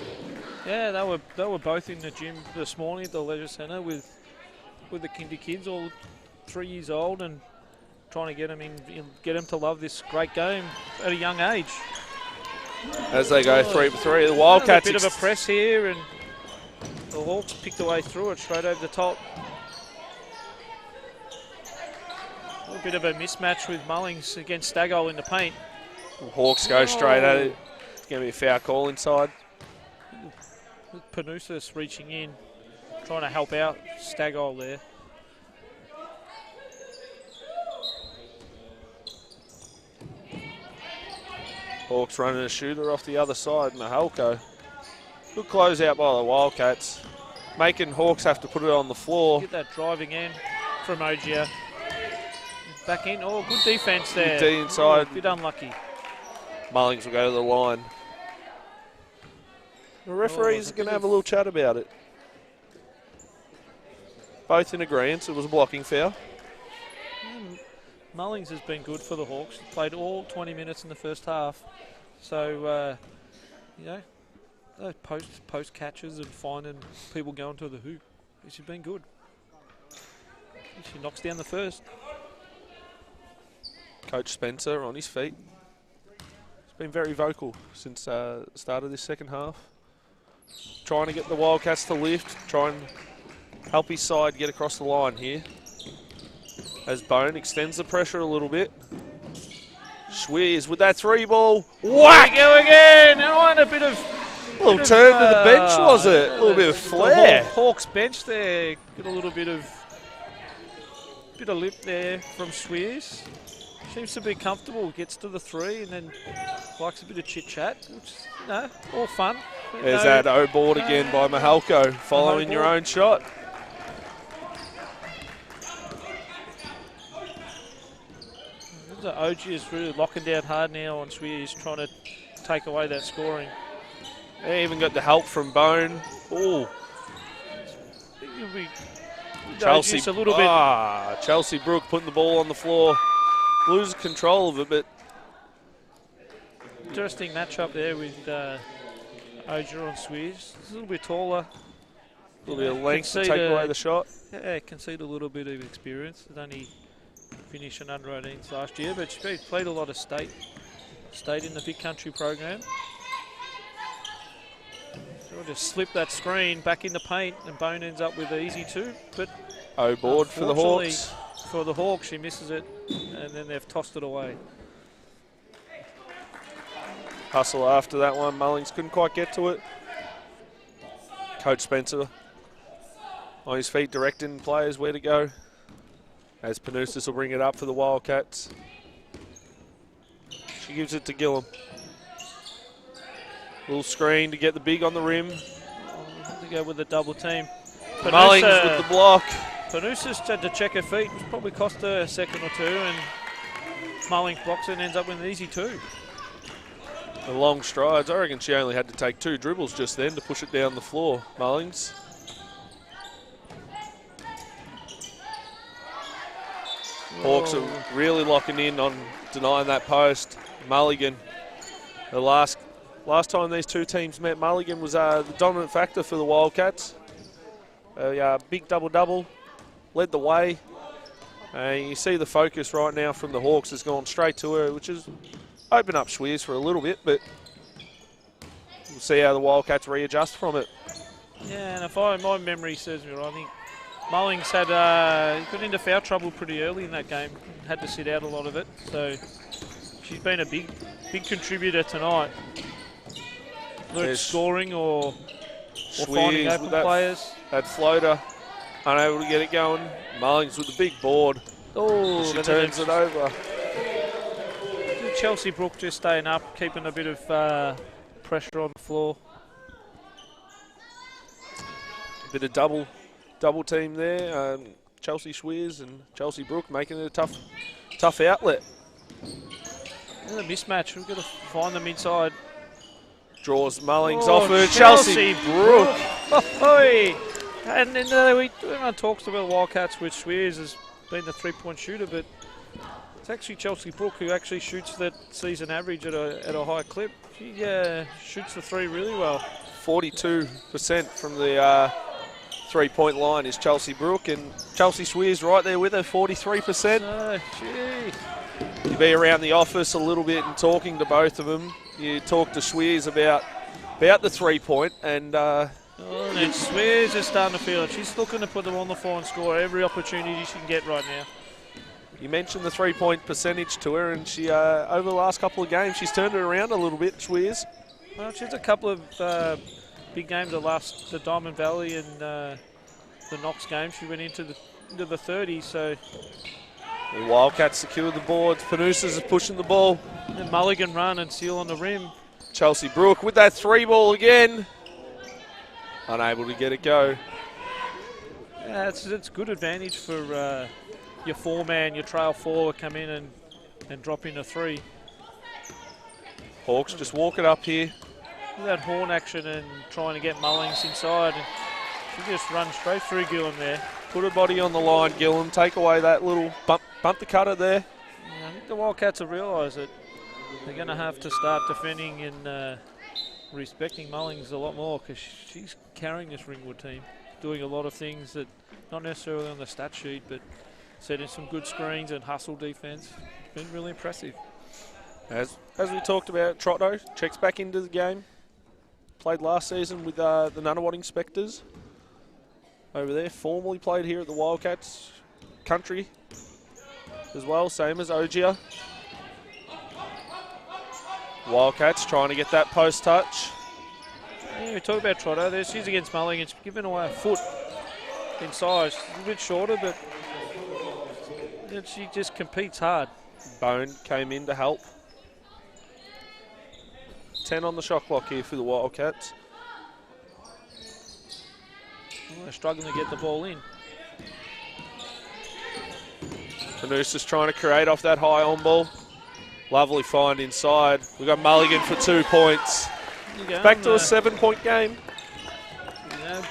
Yeah, they were both in the gym this morning at the Leisure Centre with the kinder kids, all 3 years old, and trying to get them to love this great game at a young age. As they go 3 for 3, the Wildcats. A bit of a press here, and the Hawks picked their way through it straight over the top. A bit of a mismatch with Mullings against Stagol in the paint. Hawks go straight at it. It's going to be a foul call inside. Panousis reaching in, trying to help out Stagol there. Hawks running a shooter off the other side, Mahalko. Good close out by the Wildcats, making Hawks have to put it on the floor. Get that driving in from Ogia. Back in. Oh, good defense there. Good D inside. A bit unlucky. Mullings will go to the line. The referees are going to have a little chat about it. Both in agreement. It was a blocking foul. Mullings has been good for the Hawks. He played all 20 minutes in the first half. So, those post catches and finding people going to the hoop. She's been good. She knocks down the first. Coach Spencer on his feet. He's been very vocal since the start of this second half. Trying to get the Wildcats to lift, try and help his side get across the line here. As Bone extends the pressure a little bit. Schwiz with that 3 ball. Whack! Go again! And a bit of... A little turn to the bench, was it? A little bit of flair. Hawks bench there. Get a little bit of lip there from Schwiz. Seems to be comfortable, gets to the 3 and then likes a bit of chit-chat, which is, all fun. There's that O-board again by Mahalko, following your own shot. OG is really locking down hard now on Schwiz, trying to take away that scoring. They even got the help from Bone. Oh, Chelsea, just a little bit. Chelsea Brook putting the ball on the floor. Loses control of it, but Interesting matchup there with Ogier on Swiz. He's a little bit taller. a little bit of length to take away the shot. Yeah, concede a little bit of experience. He's only finished an under 18s last year, but she played a lot of state in the big country program. So we'll just slip that screen back in the paint, and Bone ends up with the easy two. But board for the Hawks. For the Hawks, she misses it, and then they've tossed it away. Hustle after that one. Mullings couldn't quite get to it. Coach Spencer on his feet directing players where to go. As Panusas will bring it up for the Wildcats. She gives it to Gillum. Little screen to get the big on the rim. To go with the double team. Mullings with the block. Panusas had to check her feet, which probably cost her a second or two, and Mullings blocks it and ends up with an easy two. The long strides. I reckon she only had to take 2 dribbles just then to push it down the floor. Mullings. Hawks are really locking in on denying that post. Mulligan. The last time these two teams met, Mulligan was the dominant factor for the Wildcats. Big double-double. Led the way. You see the focus right now from the Hawks has gone straight to her, which is open up Schweers for a little bit, but we'll see how the Wildcats readjust from it. Yeah, and if my memory serves me right, I think Mullings had got into foul trouble pretty early in that game. Had to sit out a lot of it, so she's been a big contributor tonight. Whether it's scoring or finding open players. That floater, unable to get it going. Mullings with the big board. Oh, she turns it over. Chelsea Brook just staying up, keeping a bit of pressure on the floor. A bit of double team there. Chelsea Schweers and Chelsea Brook making it a tough outlet. And a mismatch. We've got to find them inside. Draws Mullings off her. Chelsea Brook. And everyone talks about Wildcats with Schweers as being the three-point shooter, but it's actually Chelsea Brook who actually shoots that season average at a high clip. She shoots the three really well. 42% from the three-point line is Chelsea Brook, and Chelsea Schweers right there with her, 43%. You be around the office a little bit and talking to both of them. You talk to Schweers about the three-point, and Schweers is starting to feel it. She's looking to put them on the floor and score every opportunity she can get right now. You mentioned the three-point percentage to her, and she over the last couple of games, she's turned it around a little bit, Schweers. Well, she's a couple of big games, the Diamond Valley and the Knox game. She went into the 30s, so... The Wildcats secured the boards. Panusas is pushing the ball. And Mulligan run and seal on the rim. Chelsea Brook with that three ball again. Unable to get it go. Yeah, it's good advantage for your four-man, your trail forward come in and drop in a three. Hawks just walk it up here. That horn action and trying to get Mullings inside. And she just runs straight through Gillum there. Put her body on the line, Gillum. Take away that little bump the cutter there. Yeah, I think the Wildcats have realised that they're going to have to start defending and respecting Mullings a lot more, because she's carrying this Ringwood team, doing a lot of things that not necessarily on the stat sheet, but setting some good screens and hustle defence. It's been really impressive. As we talked about, Trotto checks back into the game. Played last season with the Nunawading Spectres over there. Formerly played here at the Wildcats country as well, same as Ogier. Wildcats trying to get that post touch. Yeah, we talk about Trotto there. She's against Mulling and she's giving away a foot in size. She's a bit shorter, but she just competes hard. Bone came in to help. 10 on the shot clock here for the Wildcats. They're struggling to get the ball in. Panusas trying to create off that high on ball. Lovely find inside. We've got Mulligan for 2 points. You go, Back to a 7-point game. You know,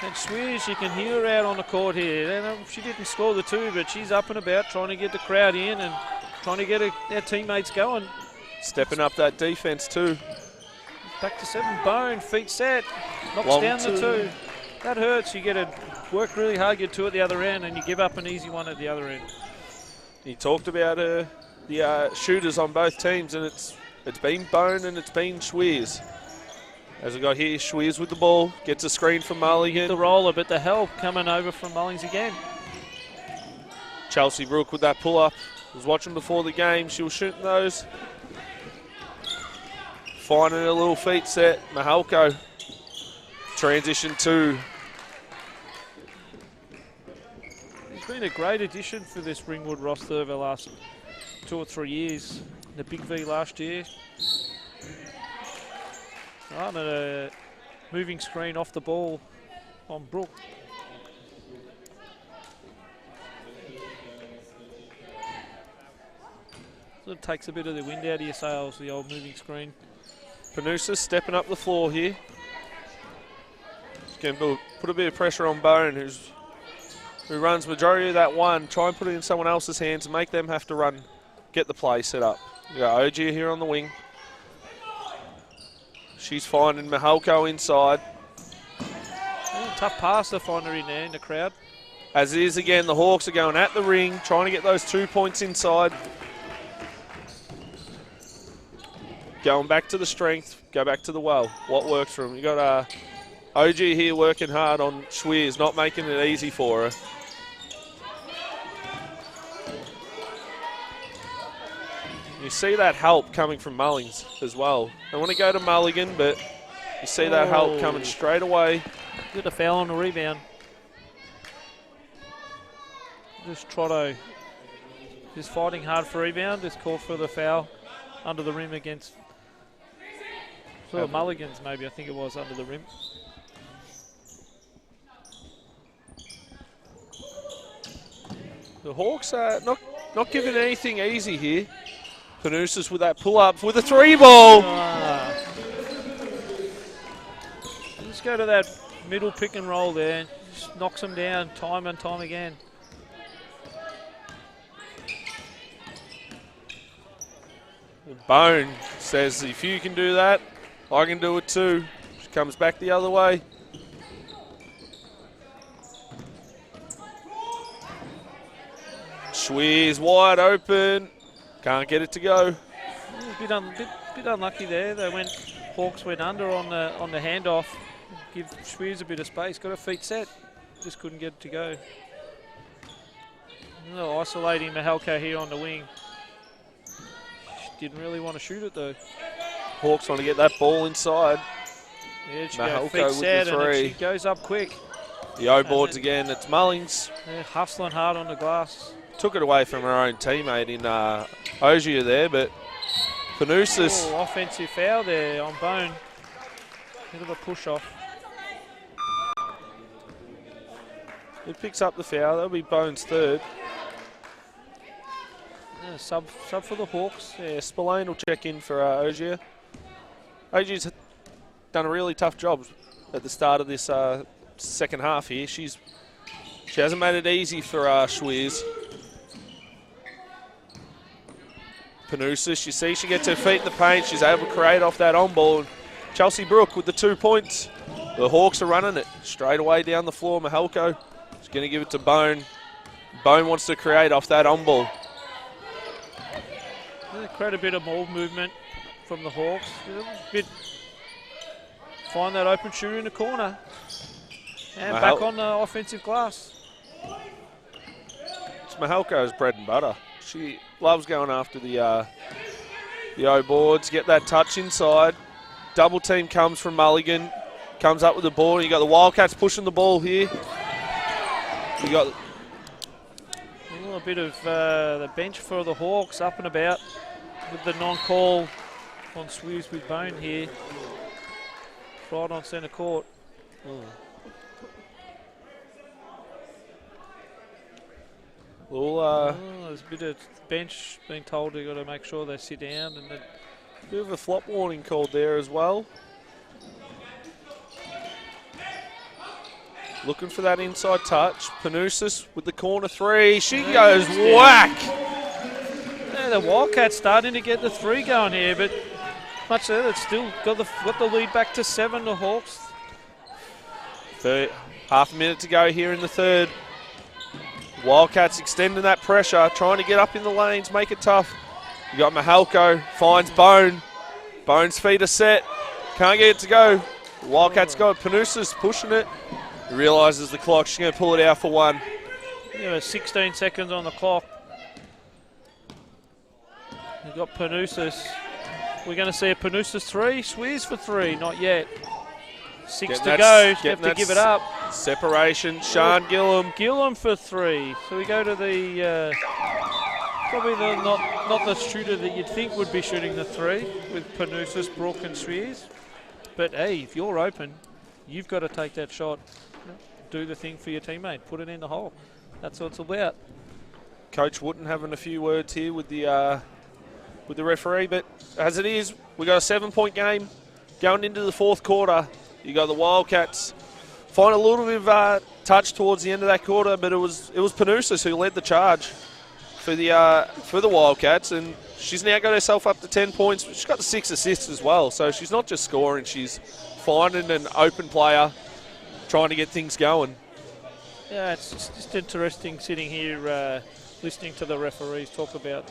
and Swears, you can hear her out on the court here. You know, she didn't score the 2, but she's up and about trying to get the crowd in and trying to get their teammates going. Stepping up that defense too. Back to 7. Bone, feet set. Knocks Long down the 2. 2. That hurts. You get to work really hard, get 2 at the other end, and you give up an easy 1 at the other end. He talked about the shooters on both teams, and it's been Bone and it's been Schweers. As we got here, Schweers with the ball, gets a screen from Mulligan. The roller, but the help coming over from Mullings again. Chelsea Brooke with that pull-up. Was watching before the game. She was shooting those. Finding a little feet set. Mahalko. Transition 2. He's been a great addition for this Ringwood roster over the last 2 or 3 years. The big V last year. Right, and a moving screen off the ball on Brooke. Sort of takes a bit of the wind out of your sails, the old moving screen. Panusa stepping up the floor here. Just going to put a bit of pressure on Bone, who runs majority of that 1. Try and put it in someone else's hands and make them have to run, get the play set up. You got Ogier here on the wing. She's finding Mahalko inside. Tough pass to find her in there in the crowd. As it is again, the Hawks are going at the ring, trying to get those 2 points inside. Going back to the strength, go back to the well. What works for him? You got OG here working hard on Schweers, not making it easy for her. You see that help coming from Mullings as well. They want to go to Mulligan, but you see that help coming straight away. Get a foul on the rebound. Just Trotto just fighting hard for rebound. Just called for the foul under the rim against sort of Mulligan's, maybe, I think it was, under the rim. The Hawks are not giving anything easy here. Panusas with that pull-up with a 3 ball. Just go to that middle pick and roll there. Just knocks them down time and time again. Bone says, if you can do that, I can do it too. She comes back the other way. Schweers wide open. Can't get it to go. Bit unlucky there. Hawks went under on the handoff. Give Schweers a bit of space. Got her feet set. Just couldn't get it to go. Isolating Mahalko here on the wing. She didn't really want to shoot it though. Hawks want to get that ball inside. Yeah, she Mahalko feet with set the 3. and she goes up quick. The O-boards again. It's Mullings. They're hustling hard on the glass. Took it away from her own teammate in Ogier there, but Panusas. Offensive foul there on Bone. Bit of a push off. It picks up the foul. That'll be Bone's 3rd. Yeah, sub for the Hawks. Yeah, Spillane will check in for Ogier. Ogier's done a really tough job at the start of this second half here. She hasn't made it easy for Schweers. Panusas, you see she gets her feet in the paint. She's able to create off that on ball. Chelsea Brooke with the 2 points. The Hawks are running it straight away down the floor. Mahalko is going to give it to Bone. Bone wants to create off that on ball. Quite a bit of ball movement from the Hawks. Find that open shooter in the corner. And back on the offensive glass. It's Mahalko's bread and butter. She loves going after the O-boards. Get that touch inside. Double team comes from Mulligan. Comes up with the ball. You got the Wildcats pushing the ball here. You got a little bit of the bench for the Hawks up and about with the non-call on Swews with Bone here. Right on centre court. There's a bit of bench being told they've got to make sure they sit down. And bit of a flop warning called there as well. Looking for that inside touch. Panousis with the corner three. She goes whack. Yeah, the Wildcats starting to get the three going here, but much there, it's still got the lead back to 7, the Hawks. Half a minute to go here in the third. Wildcats extending that pressure, trying to get up in the lanes, make it tough. You got Mahalko, finds Bone. Bone's feet are set. Can't get it to go. Wildcats got Panousis pushing it. He realises the clock. She's going to pull it out for one. Yeah, 16 seconds on the clock. We've got Panousis. We're going to see a Panousis 3. Swears for 3. Not yet. 6 to go. Have to give it up. Separation. Sean Gillum. Gillum for 3. So we go to the probably not the shooter that you'd think would be shooting the 3 with Panousis, Brook and Swears. But hey, if you're open, you've got to take that shot. Do the thing for your teammate. Put it in the hole. That's what it's about. Coach Wooden having a few words here with the referee, but as it is, we got a 7-point game going into the fourth quarter. You got the Wildcats find a little bit of touch towards the end of that quarter, but it was Panousis who led the charge for the Wildcats, and she's now got herself up to 10 points. She's got the 6 assists as well, so she's not just scoring, she's finding an open player, trying to get things going. Yeah, it's just interesting sitting here listening to the referees talk about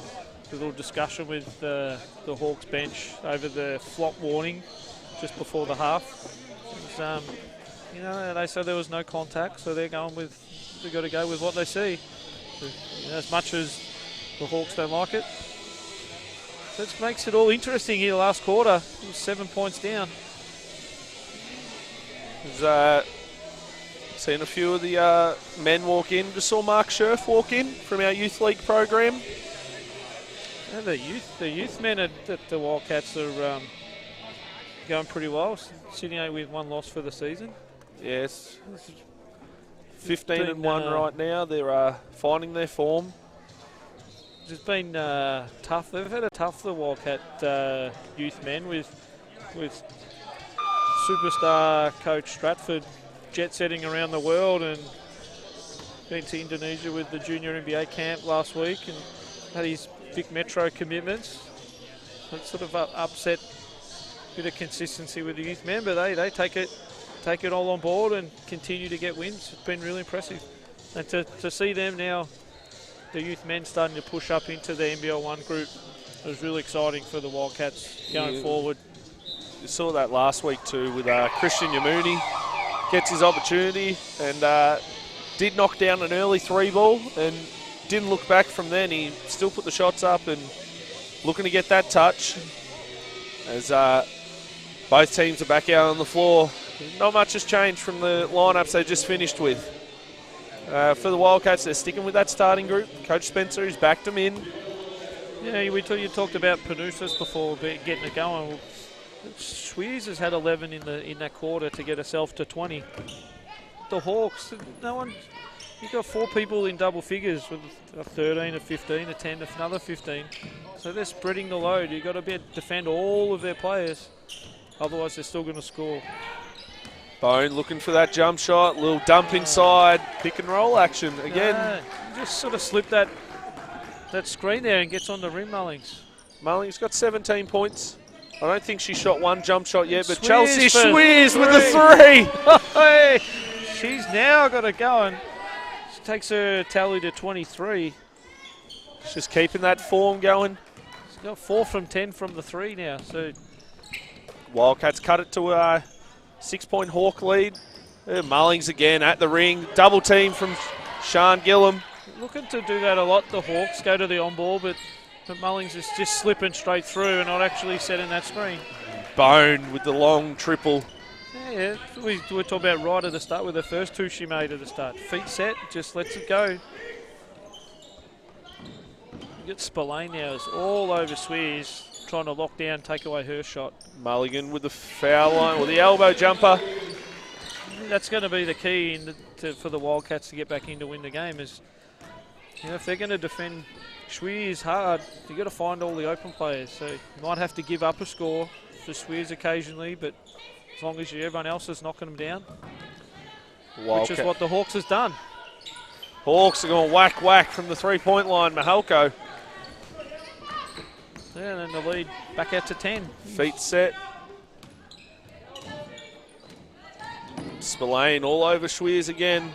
the little discussion with the Hawks bench over the flop warning just before the half. You know, they said there was no contact, so they've got to go with what they see. You know, as much as the Hawks don't like it. So it makes it all interesting here last quarter. 7 points down. Seen a few of the men walk in. Just saw Mark Scherf walk in from our youth league program. Yeah, the youth men at the Wildcats are going pretty well. Sitting out with 1 loss for the season. Yes, 15-1 right now. They're finding their form. It's been tough. They've had a tough, the Wildcat youth men with superstar coach Stratford jet setting around the world and been to Indonesia with the junior NBA camp last week and had his Vic Metro commitments. It sort of upset a bit of consistency with the youth men, but they take it all on board and continue to get wins. It's been really impressive. And to see them now, the youth men starting to push up into the NBL1 group, it was really exciting for the Wildcats going forward. You saw that last week too with Christian Yamuni. Gets his opportunity and did knock down an early 3-ball and didn't look back from then. He still put the shots up and looking to get that touch as both teams are back out on the floor. Not much has changed from the lineups they just finished with. For the Wildcats, they're sticking with that starting group. Coach Spencer has backed them in. Yeah, you talked about Panousis before getting it going. Swears has had 11 in that quarter to get herself to 20. The Hawks, you've got 4 people in double figures with a 13, a 15, a 10, another 15. So they're spreading the load. You've got to defend all of their players. Otherwise, they're still going to score. Bone looking for that jump shot. Little dump inside. Pick and roll action again. Just sort of slip that screen there and gets on the rim, Mullings. Mullings got 17 points. I don't think she shot one jump shot yet, but Swears Chelsea Swears with the 3. Hey, she's now got it going. She takes her tally to 23. She's just keeping that form going. She's got 4 from 10 from the 3 now. So Wildcats cut it to a 6-point Hawk lead. Mullings again at the ring. Double team from Sean Gillum. Looking to do that a lot, the Hawks. Go to the on-ball, but Mullings is just slipping straight through and not actually setting that screen. Bone with the long triple. Yeah, we were talking about right at the start with the first 2 she made at the start. Feet set, just lets it go. You get Spillane now, is all over Swears, trying to lock down, take away her shot. Mulligan with the foul line, or the elbow jumper. That's going to be the key for the Wildcats to get back in to win the game. Is, you know, if they're going to defend Swears hard, you've got to find all the open players. So you might have to give up a score for Swears occasionally, but as long as everyone else is knocking them down. which is what the Hawks has done. Hawks are going whack, whack from the three-point line. Mahalko. Yeah, and then the lead back out to 10. Feet set. Spillane all over Schweers again.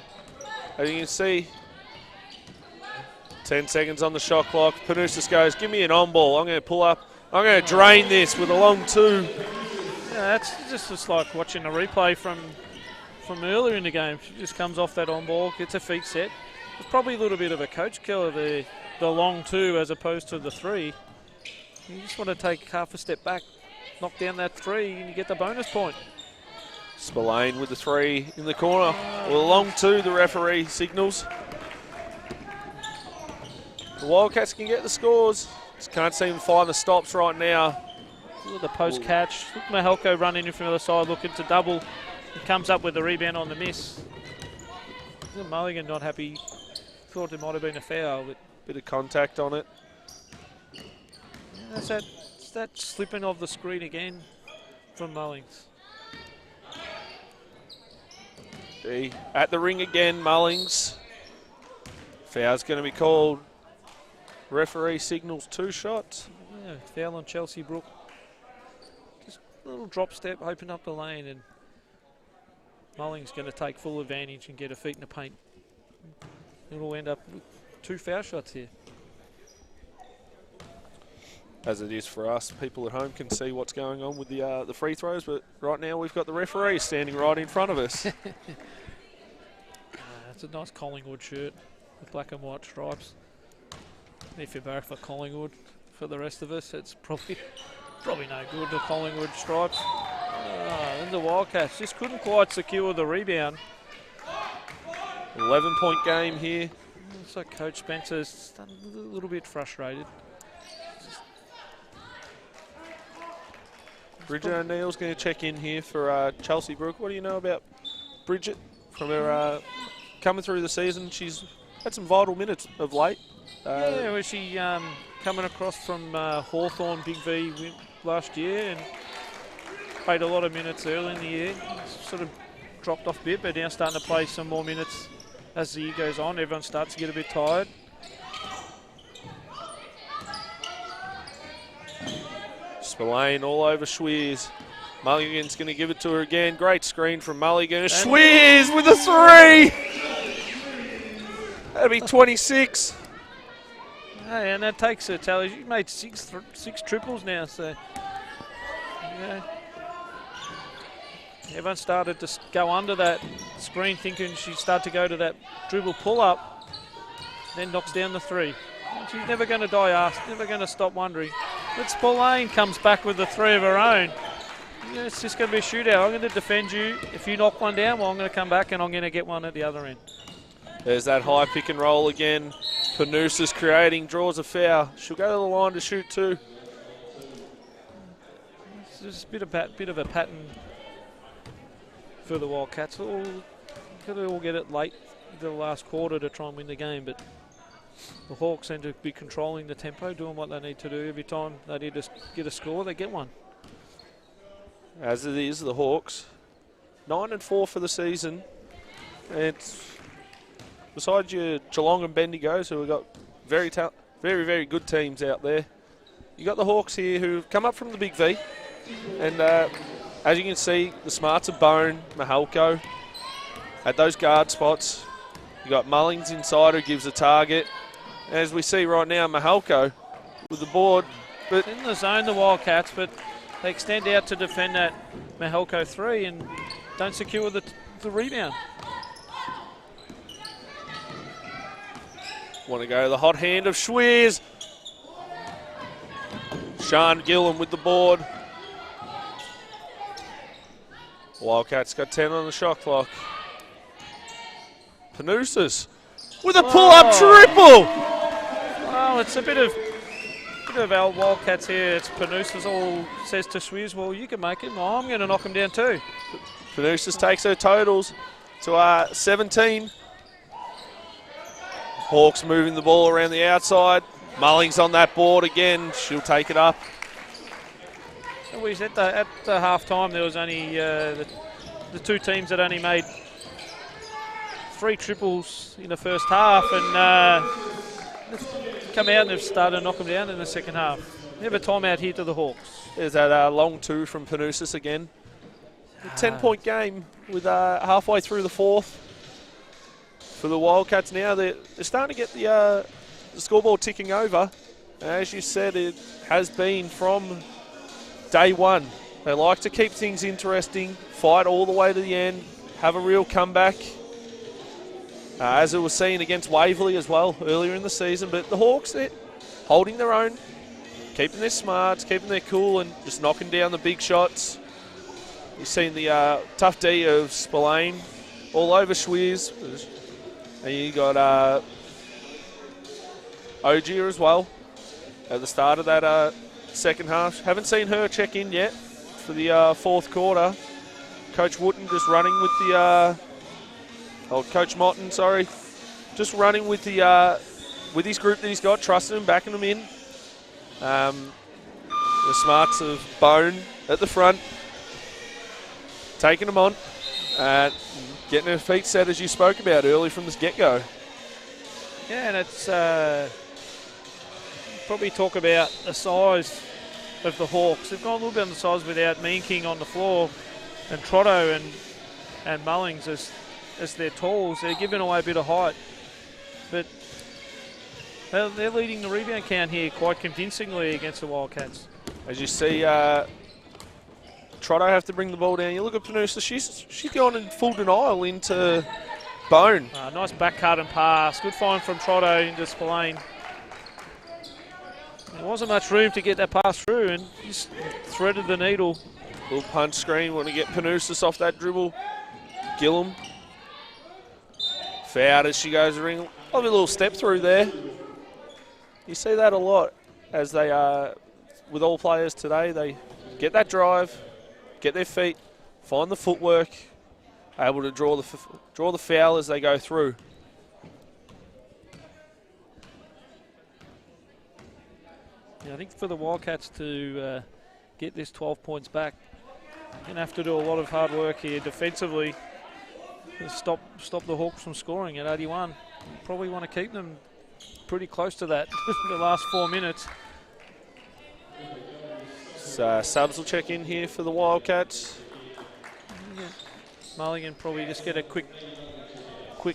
As you can see, 10 seconds on the shot clock. Panousis goes, give me an on-ball. I'm going to pull up. I'm going to drain this with a long two. Yeah, that's just like watching a replay from earlier in the game. She just comes off that on-ball, gets her feet set. It's probably a little bit of a coach killer, the long two as opposed to the three. You just want to take half a step back, knock down that three, and you get the bonus point. Spillane with the three in the corner. Well, a long two, the referee signals. The Wildcats can get the scores. Just can't seem to find the stops right now. Look at the post catch. Look, Mahalko running in from the other side, looking to double. He comes up with the rebound on the miss. Mulligan not happy. Thought it might have been a foul, but bit of contact on it. Yeah, it's that slipping of the screen again from Mullings. At the ring again, Mullings. Foul's going to be called. Referee signals 2 shots. Yeah, foul on Chelsea Brook. Just a little drop step, open up the lane, and Mullings going to take full advantage and get her feet in the paint. It'll end up with 2 foul shots here. As it is for us, people at home can see what's going on with the free throws, but right now we've got the referee standing right in front of us. That's a nice Collingwood shirt with black and white stripes. If you're back for Collingwood, for the rest of us, it's probably no good, the Collingwood stripes. Then the Wildcats just couldn't quite secure the rebound. 11-point game here. So Coach Spencer's a little bit frustrated. Bridget O'Neill's going to check in here for Chelsea Brook. What do you know about Bridget from her coming through the season? She's had some vital minutes of late. Yeah, was she coming across from Hawthorn Big V last year and played a lot of minutes early in the year. Sort of dropped off a bit, but now starting to play some more minutes as the year goes on. Everyone starts to get a bit tired. Spillane all over Schweers. Mulligan's going to give it to her again. Great screen from Mulligan. Schweers with a 3! That'll be 26. Hey, and that takes her tally. She made six triples now, so yeah. Everyone started to go under that screen thinking she'd start to go to that dribble pull-up, then knocks down the 3. She's never going to die asked, never going to stop wondering. But Spillane comes back with the 3 of her own. Yeah, it's just going to be a shootout. I'm going to defend you. If you knock one down, well, I'm going to come back and I'm going to get one at the other end. There's that high pick and roll again. Panousis creating, draws a foul. She'll go to the line to shoot 2. It's just a bit of a pattern for the Wildcats. Got to all get it late the last quarter to try and win the game, but the Hawks seem to be controlling the tempo, doing what they need to do. Every time they need to get a score, they get one. As it is, the Hawks 9-4 for the season. It's besides your Geelong and Bendigos, who have got very, very good teams out there. You got the Hawks here who've come up from the Big V, and as you can see, the smarts of Bone, Mahalko at those guard spots. You got Mullings inside who gives a target. As we see right now, Mahalko with the board. But in the zone, the Wildcats, but they extend out to defend that Mahalko 3 and don't secure the rebound. Want to go the hot hand of Schweers. Sean Gillen with the board. Wildcats got 10 on the shot clock. Panousis with a pull-up triple. Oh, it's a bit of our Wildcats here. It's Panousis all says to Schweers, well, you can make it. Well, I'm going to knock him down too. Panousis takes her totals to 17. Hawks moving the ball around the outside. Mullings on that board again. She'll take it up. So at the half-time, there was only the 2 teams that only made 3 triples in the first half, and come out and they've started to knock them down in the second half. Never timeout here to the Hawks. There's that long two from Panousis again. A 10-point game with halfway through the fourth. For the Wildcats now, they're starting to get the scoreboard ticking over. As you said, it has been from day one. They like to keep things interesting, fight all the way to the end, have a real comeback. As it was seen against Waverley as well earlier in the season. But the Hawks, they're holding their own, keeping their smarts, keeping their cool, and just knocking down the big shots. You've seen the tough D of Spillane all over Schweers. And you got Ogier as well at the start of that second half. Haven't seen her check in yet for the fourth quarter. Coach Wooten just running with the Coach Motten, sorry, just running with the with his group that he's got, trusting them, backing them in. The smarts of Bone at the front, taking them on, getting her feet set as you spoke about early from this get-go. Yeah, and it's probably talk about the size of the Hawks. They've gone a little bit on the size without Mean King on the floor, and Trotto and Mullings as their talls. They're giving away a bit of height, but they're leading the rebound count here quite convincingly against the Wildcats. As you see, Trotto have to bring the ball down. You look at Panousis, she's gone in full denial into Bone. Nice back cut and pass. Good find from Trotto into Spillane. There wasn't much room to get that pass through, and just threaded the needle. Little punch screen, want to get Panousis off that dribble. Gillum. Fouled as she goes to the ring. Lovely little step through there. You see that a lot as they with all players today. They get that drive, get their feet, find the footwork, able to draw the foul as they go through. Yeah, I think for the Wildcats to get this 12 points back, they're going to have to do a lot of hard work here defensively. Stop the Hawks from scoring at 81. Probably want to keep them pretty close to that the last 4 minutes. So subs will check in here for the Wildcats. Yeah. Mulligan probably just get a quick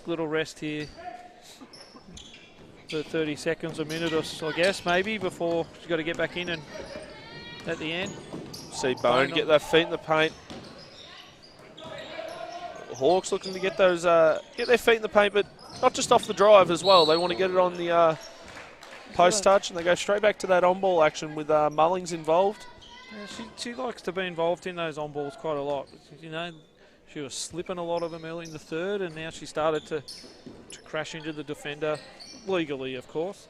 little rest here for 30 seconds, a minute or so, I guess, maybe, before she's got to get back in and at the end. See Bone get their feet in the paint. Hawks looking to get those, get their feet in the paint, but not just off the drive as well. They want to get it on the post touch, and they go straight back to that on-ball action with Mullings involved. Yeah, she likes to be involved in those on-balls quite a lot. You know, she was slipping a lot of them early in the third, and now she started to crash into the defender, legally, of course.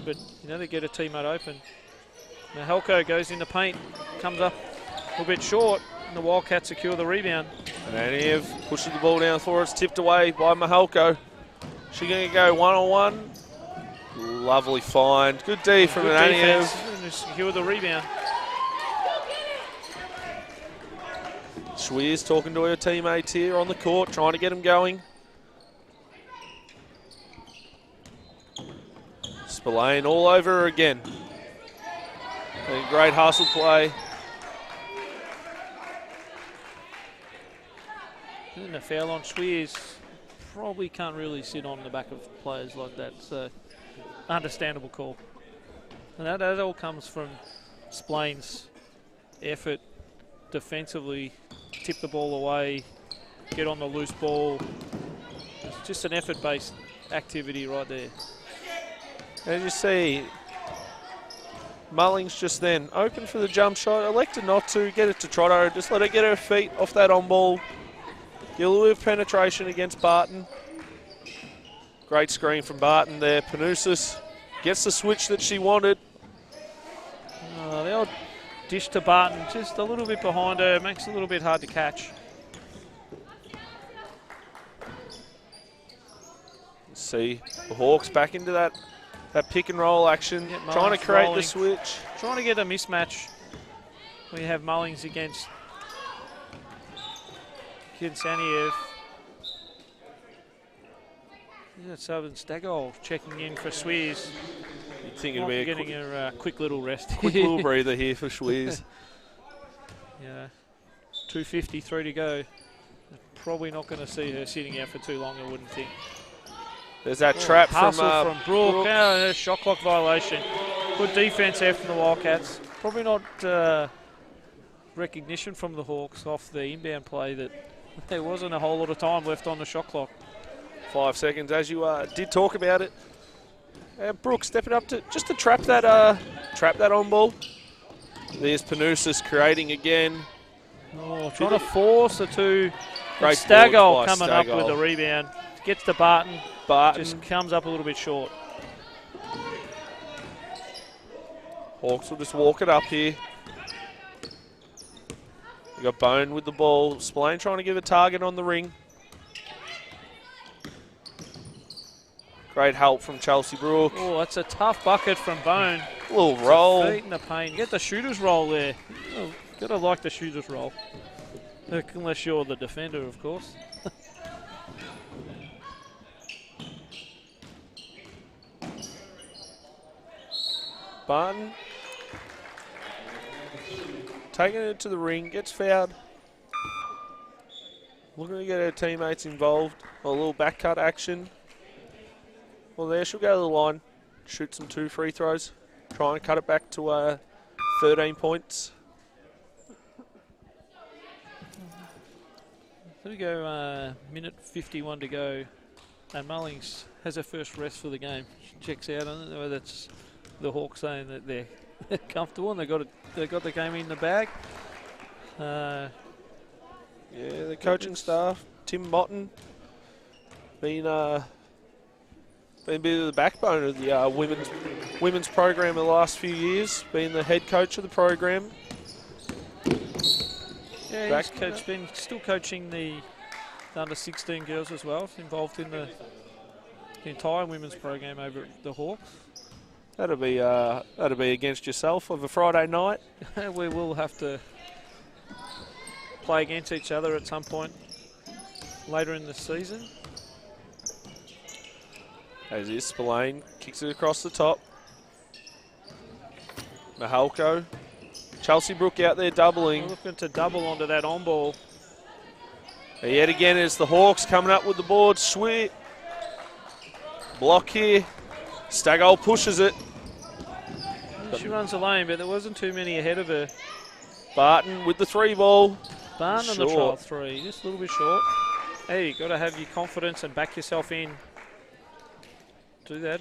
But, you know, they get a teammate open. Now Helko goes in the paint, comes up a little bit short, and the Wildcats secure the rebound. And Aniev pushes the ball down for it. It's tipped away by Mahelko. She's going to go one-on-one. Lovely find. Good D from Aniev. And secure the rebound. Schweers talking to her teammates here on the court, trying to get them going. Spillane all over her again. A great hustle play. And a foul on Schweers. Probably can't really sit on the back of players like that, so understandable call. And that all comes from Splane's effort defensively, tip the ball away, get on the loose ball. It's just an effort-based activity right there. As you see, Mullings just then open for the jump shot, elected not to, get it to Trotto, just let her get her feet off that on ball. Get a little bit of penetration against Barton. Great screen from Barton there. Panousis gets the switch that she wanted. The old dish to Barton, just a little bit behind her, makes it a little bit hard to catch. See the Hawks back into that pick and roll action, trying to create the switch. Trying to get a mismatch. We have Mullings against Aniev. Southern Stagall checking in for Swears. You'd think it'd be getting a quick little rest. quick little breather here for Schweers. Yeah, 2:53 to go. Probably not going to see her sitting out for too long, I wouldn't think. There's that trap from Brooke. Brooke. Oh, shot clock violation. Good defence there from the Wildcats. Probably not recognition from the Hawks off the inbound play that there wasn't a whole lot of time left on the shot clock. 5 seconds, as you did talk about it. Brooke stepping up to just to trap that on ball. There's Panousis creating again. Oh, trying to force the two. Great Stagall boards by coming up Stagall. with the rebound. Gets to Barton. Barton. Just comes up a little bit short. Hawks will just walk it up here. We got Bone with the ball. Spillane trying to give a target on the ring. Great help from Chelsea Brooke. Oh, that's a tough bucket from Bone. A little roll. Feet in the paint. Get the shooter's roll there. Oh, gotta like the shooter's roll. Unless you're the defender, of course. Barton taking it to the ring, gets fouled. Looking to get her teammates involved. A little back cut action. Well, there she'll go to the line, shoot some 2 free throws, try and cut it back to 13 points. There we go, minute 51 to go. And Mullings has her first rest for the game. She checks out on it, whether that's the Hawks saying that they're comfortable and they got the game in the bag. Yeah, the coaching staff, Tim Motton, been a bit of the backbone of the women's program in the last few years, being the head coach of the program. Yeah, he's been still coaching the under-16 girls as well. He's involved in the entire women's program over at the Hawks. That'll be against yourself of a Friday night. We will have to play against each other at some point later in the season. As is, Spillane kicks it across the top. Mahalko. Chelsea Brooke out there doubling. We're looking to double onto that on ball. And yet again, it's the Hawks coming up with the board. Sweet. Block here. Stagall pushes it. She runs the lane, but there wasn't too many ahead of her. Barton with the 3 ball. Barton on the trial 3, just a little bit short. Hey, you've got to have your confidence and back yourself in. Do that.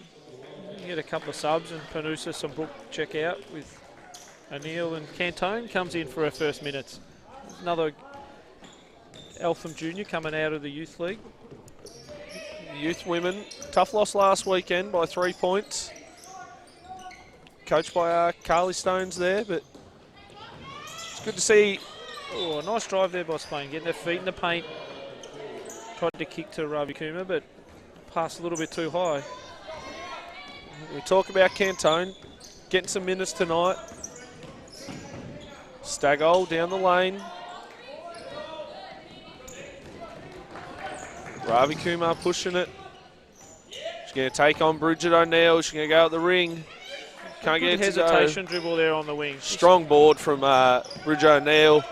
You get a couple of subs and Panousis and Brooke check out with O'Neill, and Cantone comes in for her first minutes. Another Eltham junior coming out of the youth league. Youth women, tough loss last weekend by 3 points. Coached by Carly Stones there, but it's good to see. Oh, a nice drive there by Spain, getting their feet in the paint. Tried to kick to Ravi Kumar, but passed a little bit too high. We talk about Cantone getting some minutes tonight. Stagall down the lane. Ravi Kumar pushing it. She's going to take on Bridget O'Neill. She's going to go at the ring. Can't get it to go. Hesitation dribble there on the wing. Strong board from Bridget O'Neill.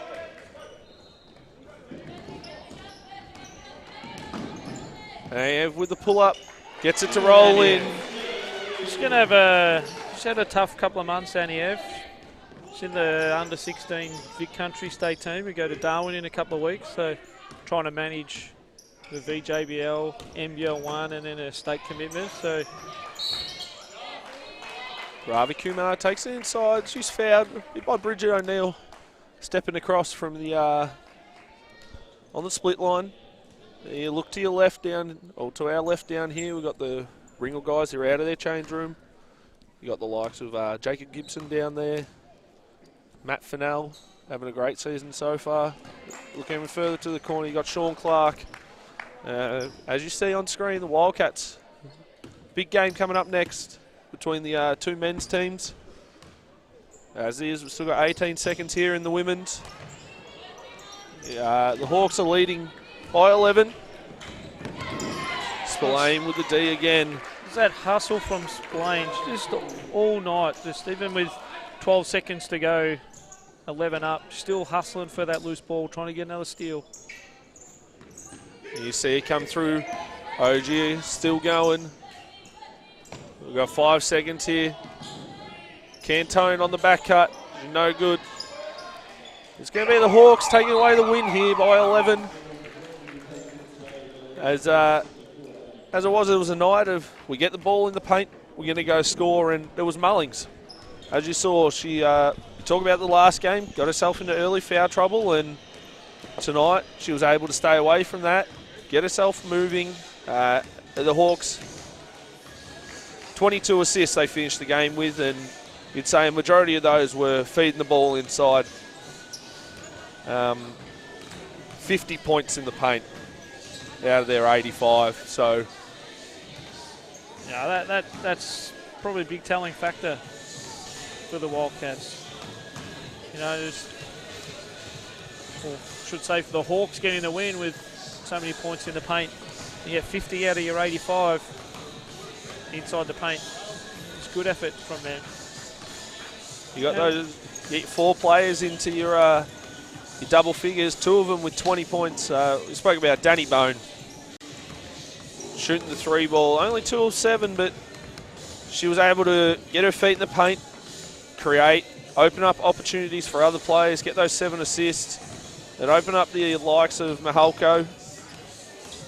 And with the pull-up, gets it to roll in. She's going to have she's had a tough couple of months, Aniev. She's in the under-16 Vic Country State team. We go to Darwin in a couple of weeks, so trying to manage the VJBL, NBL1, and then a state commitment. So Ravi Kumar takes it inside. She's fouled by Bridget O'Neill, stepping across from the on the split line. You look to your left down, or to our left down here. We've got the Ringwood guys. They're out of their change room. You got the likes of Jacob Gibson down there, Matt Fennell having a great season so far. Looking even further to the corner, you got Sean Clark. As you see on screen, the Wildcats. Big game coming up next between the two men's teams. As is, we've still got 18 seconds here in the women's. The Hawks are leading by 11. Spillane with the D again. It's that hustle from Spillane just all night, just even with 12 seconds to go, 11 up, still hustling for that loose ball, trying to get another steal. You see it come through. OG still going. We've got 5 seconds here. Cantone on the back cut, no good. It's going to be the Hawks taking away the win here by 11. As it was a night of we get the ball in the paint, we're going to go score, and there was Mullings. As you saw, she talk about the last game, got herself into early foul trouble, and tonight she was able to stay away from that, get herself moving. The Hawks, 22 assists they finished the game with, and you'd say a majority of those were feeding the ball inside. 50 points in the paint out of their 85. So yeah, that's probably a big telling factor for the Wildcats. You know, or should say for the Hawks getting the win with so many points in the paint. You get 50 out of your 85 inside the paint. It's good effort from them. You got those, get 4 players into your double figures, 2 of them with 20 points. We spoke about Danny Bone shooting the 3 ball, only 2 of 7, but she was able to get her feet in the paint, create, open up opportunities for other players, get those 7 assists, and open up the likes of Mahalko.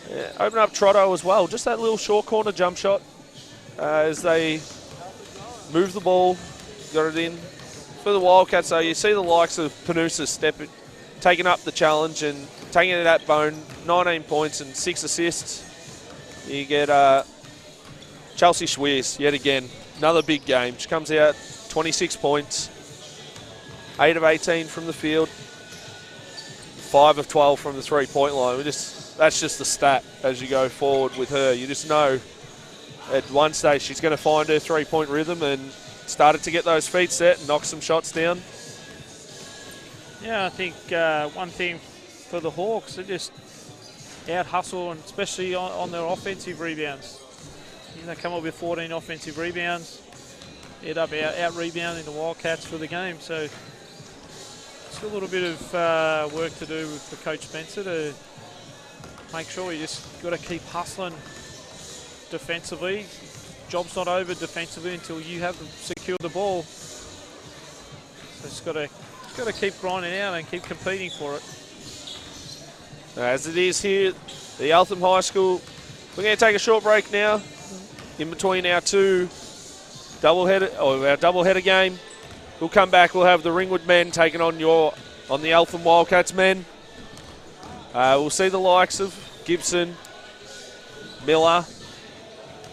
Yeah, open up Trotto as well. Just that little short corner jump shot as they move the ball, got it in. For the Wildcats, though, you see the likes of Panusa taking up the challenge and taking it at Bone, 19 points and 6 assists. You get Chelsea Schweers yet again, another big game. She comes out 26 points, 8 of 18 from the field, 5 of 12 from the 3-point line. That's just the stat as you go forward with her. You just know at one stage she's going to find her 3-point rhythm and started to get those feet set and knock some shots down. Yeah, I think one thing for the Hawks, they just out-hustle, and especially on their offensive rebounds. They come up with 14 offensive rebounds, end up out-rebounding the Wildcats for the game. So still a little bit of work to do for Coach Spencer to make sure you just got to keep hustling defensively. Job's not over defensively until you have secured the ball. So it's got to keep grinding out and keep competing for it. As it is here, the Eltham High School, we're going to take a short break now. In between our 2 doubleheader game, we'll come back. We'll have the Ringwood men taking on the Eltham Wildcats men. We'll see the likes of Gibson, Miller,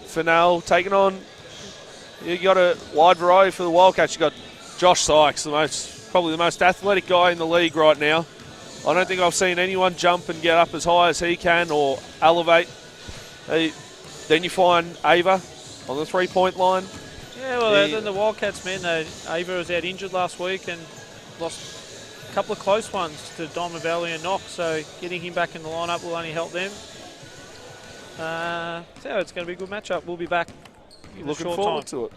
Fennell taking on. You got a wide variety for the Wildcats. You got Josh Sykes, probably the most athletic guy in the league right now. I don't think I've seen anyone jump and get up as high as he can or elevate. Then you find Ava on the 3-point line. Yeah, well, then the Wildcats men, Ava was out injured last week and lost a couple of close ones to Diamond Valley and Knox, so getting him back in the lineup will only help them. So it's going to be a good matchup. We'll be back in a short time. Looking forward to it.